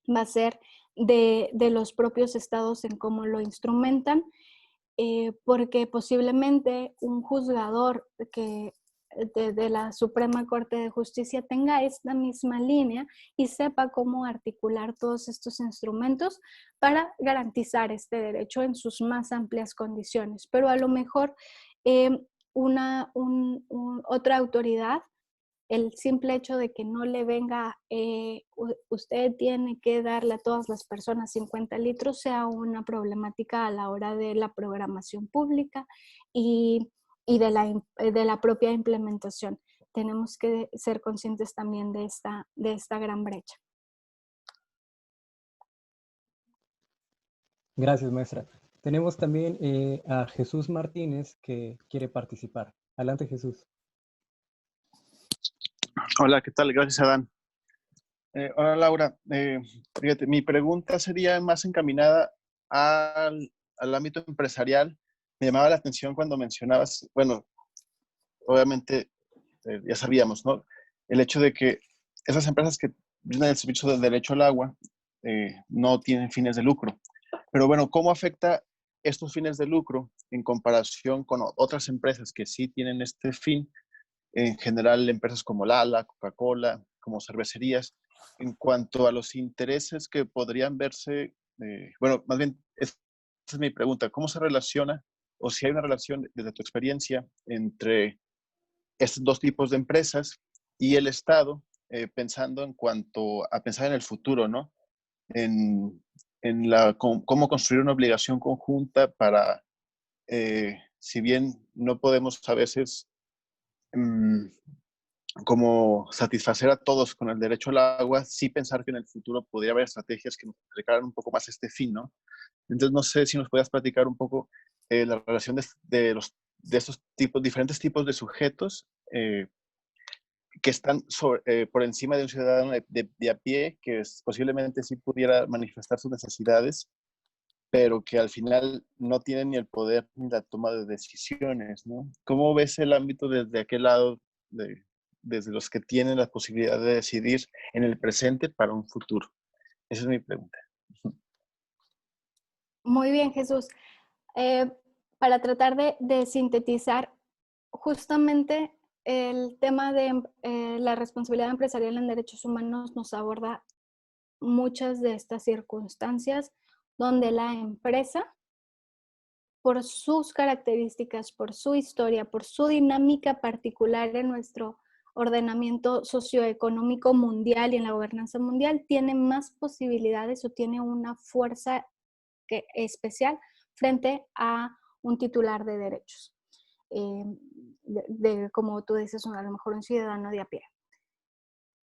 va a ser de los propios estados en cómo lo instrumentan, porque posiblemente un juzgador de la Suprema Corte de Justicia tenga esta misma línea y sepa cómo articular todos estos instrumentos para garantizar este derecho en sus más amplias condiciones. Pero a lo mejor otra autoridad, el simple hecho de que no le venga, usted tiene que darle a todas las personas 50 litros, sea una problemática a la hora de la programación pública y de la propia implementación. Tenemos que ser conscientes también de esta gran brecha. Gracias, maestra. Tenemos también a Jesús Martínez que quiere participar. Adelante, Jesús. Hola, ¿qué tal? Gracias, Adán. Hola, Laura. Fíjate, mi pregunta sería más encaminada al ámbito empresarial. Me llamaba la atención cuando mencionabas, bueno, obviamente ya sabíamos, ¿no? El hecho de que esas empresas que brindan el servicio del derecho al agua no tienen fines de lucro. Pero bueno, ¿cómo afecta estos fines de lucro en comparación con otras empresas que sí tienen este fin? En general, empresas como Lala, Coca-Cola, como cervecerías, en cuanto a los intereses que podrían verse bueno, más bien, esa es mi pregunta. ¿Cómo se relaciona, o si hay una relación desde tu experiencia entre estos dos tipos de empresas y el Estado, pensando en cuanto a pensar en el futuro, ¿no? En cómo construir una obligación conjunta para, si bien no podemos a veces como satisfacer a todos con el derecho al agua, sí pensar que en el futuro podría haber estrategias que nos acercaran un poco más a este fin, ¿no? Entonces, no sé si nos puedas platicar un poco la relación de estos tipos, diferentes tipos de sujetos que están por encima de un ciudadano de a pie, que posiblemente sí pudiera manifestar sus necesidades, pero que al final no tienen ni el poder ni la toma de decisiones, ¿no? ¿Cómo ves el ámbito desde aquel lado, desde los que tienen la posibilidad de decidir en el presente para un futuro? Esa es mi pregunta. Muy bien, Jesús. Para tratar de sintetizar, justamente el tema de la responsabilidad empresarial en derechos humanos nos aborda muchas de estas circunstancias donde la empresa, por sus características, por su historia, por su dinámica particular en nuestro ordenamiento socioeconómico mundial y en la gobernanza mundial, tiene más posibilidades o tiene una fuerza especial frente a un titular de derechos, como tú dices, a lo mejor un ciudadano de a pie.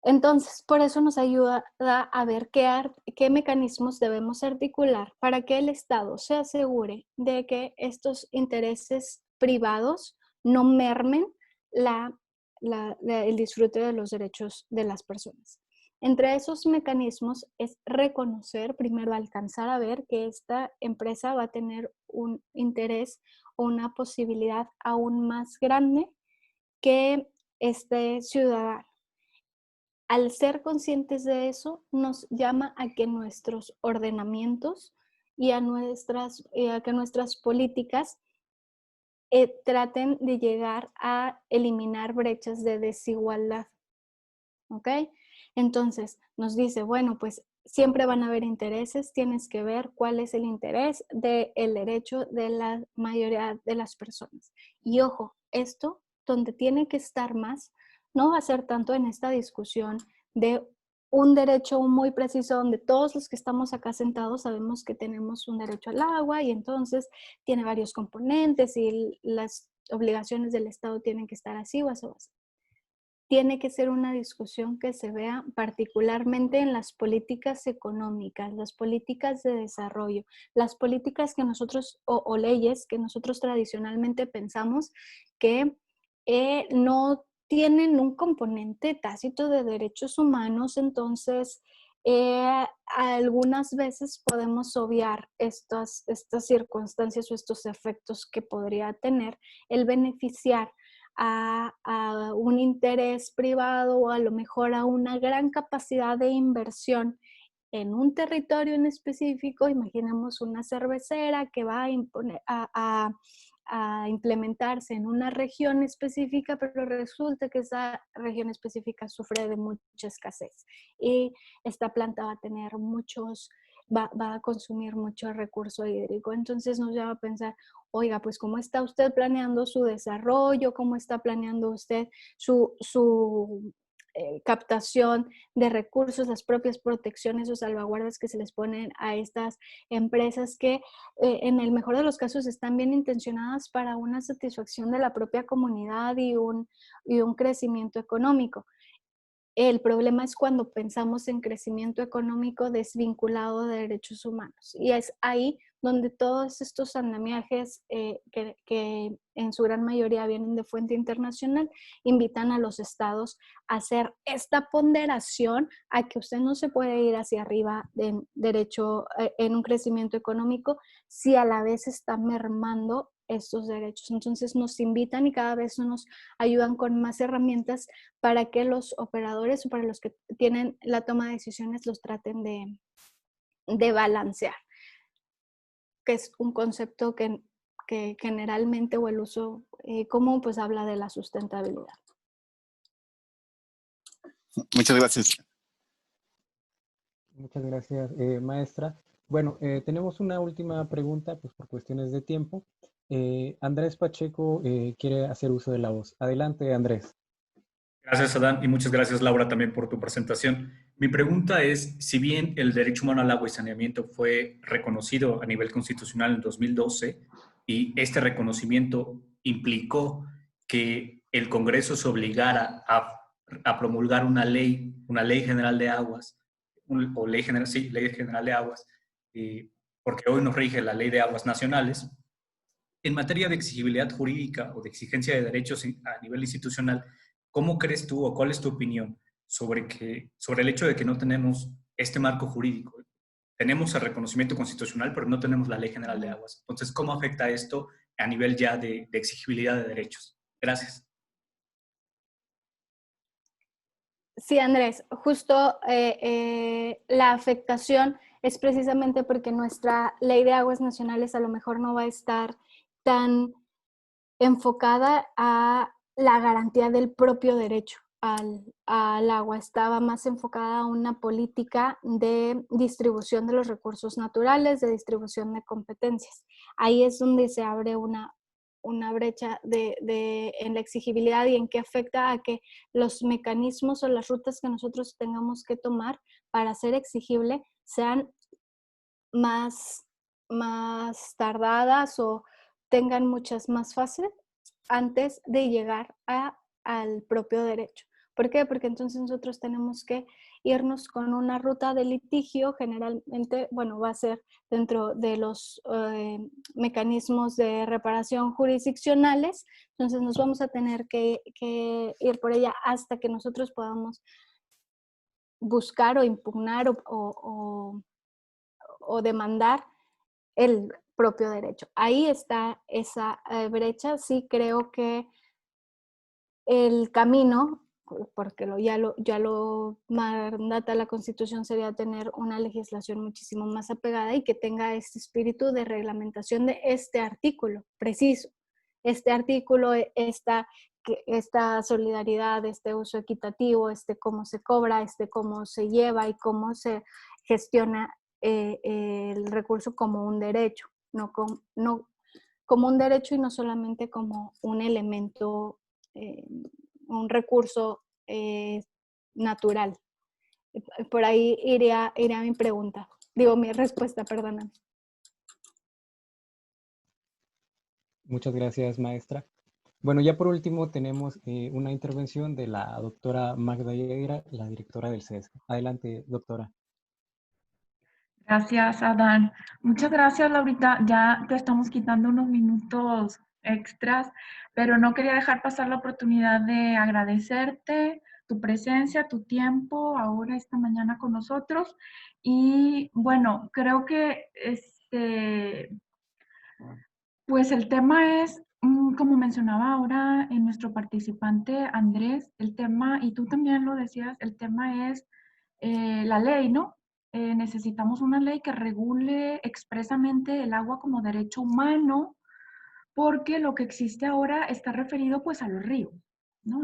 Entonces, por eso nos ayuda a ver qué mecanismos debemos articular para que el Estado se asegure de que estos intereses privados no mermen el disfrute de los derechos de las personas. Entre esos mecanismos es reconocer, primero alcanzar a ver que esta empresa va a tener un interés o una posibilidad aún más grande que este ciudadano. Al ser conscientes de eso, nos llama a que nuestros ordenamientos y a que nuestras políticas traten de llegar a eliminar brechas de desigualdad. ¿Ok? Entonces, nos dice, bueno, pues siempre van a haber intereses, tienes que ver cuál es el interés del derecho de la mayoría de las personas. Y ojo, esto donde tiene que estar más, no va a ser tanto en esta discusión de un derecho muy preciso donde todos los que estamos acá sentados sabemos que tenemos un derecho al agua y entonces tiene varios componentes y las obligaciones del Estado tienen que estar así o así. Tiene que ser una discusión que se vea particularmente en las políticas económicas, las políticas de desarrollo, las políticas que nosotros, o leyes que nosotros tradicionalmente pensamos que no tienen un componente tácito de derechos humanos, entonces algunas veces podemos obviar estas circunstancias o estos efectos que podría tener el beneficiar a un interés privado o a lo mejor a una gran capacidad de inversión en un territorio en específico. Imaginemos una cervecera que va a implementarse en una región específica, pero resulta que esa región específica sufre de mucha escasez y esta planta va a tener va a consumir mucho recurso hídrico. Entonces nos lleva a pensar, oiga, pues ¿cómo está usted planeando su desarrollo? ¿Cómo está planeando usted su captación de recursos, las propias protecciones o salvaguardas que se les ponen a estas empresas que en el mejor de los casos están bien intencionadas para una satisfacción de la propia comunidad y un crecimiento económico? El problema es cuando pensamos en crecimiento económico desvinculado de derechos humanos. Y es ahí donde todos estos andamiajes que en su gran mayoría vienen de fuente internacional, invitan a los estados a hacer esta ponderación a que usted no se puede ir hacia arriba en un crecimiento económico si a la vez está mermando estos derechos. Entonces nos invitan y cada vez nos ayudan con más herramientas para que los operadores o para los que tienen la toma de decisiones los traten de balancear, que es un concepto que generalmente o el uso común pues habla de la sustentabilidad. Muchas gracias. Muchas gracias, maestra. Bueno, tenemos una última pregunta, pues por cuestiones de tiempo. Andrés Pacheco quiere hacer uso de la voz. Adelante, Andrés. Gracias, Adán, y muchas gracias, Laura, también por tu presentación. Mi pregunta es, si bien el derecho humano al agua y saneamiento fue reconocido a nivel constitucional en 2012 y este reconocimiento implicó que el Congreso se obligara a promulgar una ley general de aguas, o ley general, sí, ley general de aguas, porque hoy nos rige la ley de aguas nacionales, en materia de exigibilidad jurídica o de exigencia de derechos a nivel institucional, ¿cómo crees tú o cuál es tu opinión sobre el hecho de que no tenemos este marco jurídico? Tenemos el reconocimiento constitucional, pero no tenemos la Ley General de Aguas. Entonces, ¿cómo afecta esto a nivel ya de exigibilidad de derechos? Gracias. Sí, Andrés, justo la afectación es precisamente porque nuestra ley de aguas nacionales a lo mejor no va a estar tan enfocada a la garantía del propio derecho al agua. Estaba más enfocada a una política de distribución de los recursos naturales, de distribución de competencias. Ahí es donde se abre una brecha en la exigibilidad y en qué afecta a que los mecanismos o las rutas que nosotros tengamos que tomar para ser exigible sean más tardadas o tengan muchas más fases antes de llegar al propio derecho. ¿Por qué? Porque entonces nosotros tenemos que irnos con una ruta de litigio, generalmente, bueno, va a ser dentro de los mecanismos de reparación jurisdiccionales, entonces nos vamos a tener que ir por ella hasta que nosotros podamos buscar o impugnar o demandar el propio derecho. Ahí está esa brecha. Sí creo que el camino, porque ya lo mandata la Constitución, sería tener una legislación muchísimo más apegada y que tenga este espíritu de reglamentación de este artículo preciso. Este artículo, esta solidaridad, este uso equitativo, cómo se cobra, cómo se lleva y cómo se gestiona el recurso como un derecho, no como un derecho y no solamente como un elemento, un recurso natural. Por ahí iría mi pregunta, mi respuesta, perdona. Muchas gracias, maestra. Bueno, ya por último tenemos una intervención de la doctora Magda Lleira, la directora del CEDESCA. Adelante, doctora. Gracias, Adán. Muchas gracias, Laurita. Ya te estamos quitando unos minutos extras, pero no quería dejar pasar la oportunidad de agradecerte tu presencia, tu tiempo ahora esta mañana con nosotros. Y bueno, creo que pues el tema es, como mencionaba ahora en nuestro participante Andrés, el tema, y tú también lo decías, el tema es la ley, ¿no? Necesitamos una ley que regule expresamente el agua como derecho humano, porque lo que existe ahora está referido pues a los ríos, ¿no?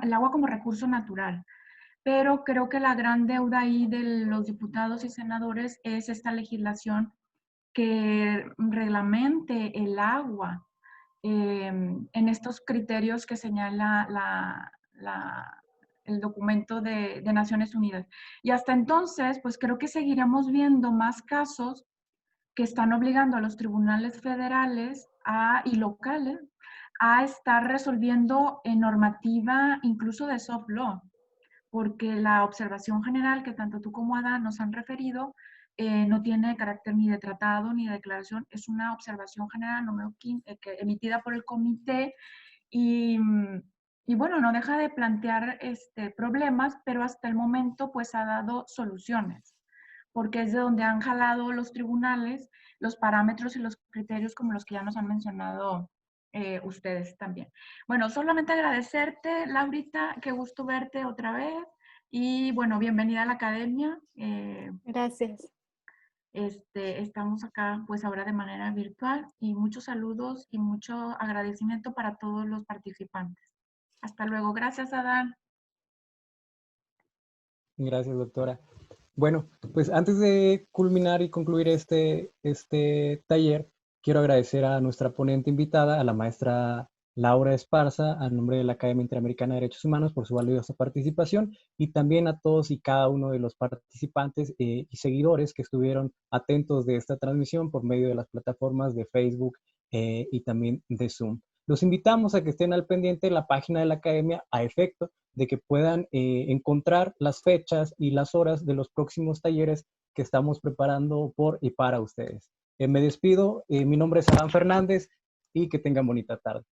El agua como recurso natural. Pero creo que la gran deuda ahí de los diputados y senadores es esta legislación que reglamente el agua en estos criterios que señala el documento de Naciones Unidas. Y hasta entonces, pues creo que seguiremos viendo más casos que están obligando a los tribunales federales y locales a estar resolviendo en normativa incluso de soft law, porque la observación general que tanto tú como Adán nos han referido no tiene carácter ni de tratado ni de declaración, es una observación general número 15, emitida por el comité y bueno, no deja de plantear problemas, pero hasta el momento pues ha dado soluciones, porque es de donde han jalado los tribunales los parámetros y los criterios como los que ya nos han mencionado ustedes también. Bueno, solamente agradecerte, Laurita, qué gusto verte otra vez y bueno, bienvenida a la academia. Gracias. Estamos acá pues ahora de manera virtual y muchos saludos y mucho agradecimiento para todos los participantes. Hasta luego. Gracias, Adán. Gracias, doctora. Bueno, pues antes de culminar y concluir este taller, quiero agradecer a nuestra ponente invitada, a la maestra Laura Esparza, a nombre de la Academia Interamericana de Derechos Humanos, por su valiosa participación, y también a todos y cada uno de los participantes y seguidores que estuvieron atentos de esta transmisión por medio de las plataformas de Facebook y también de Zoom. Los invitamos a que estén al pendiente de la página de la Academia a efecto de que puedan encontrar las fechas y las horas de los próximos talleres que estamos preparando por y para ustedes. Me despido, mi nombre es Adán Fernández y que tengan bonita tarde.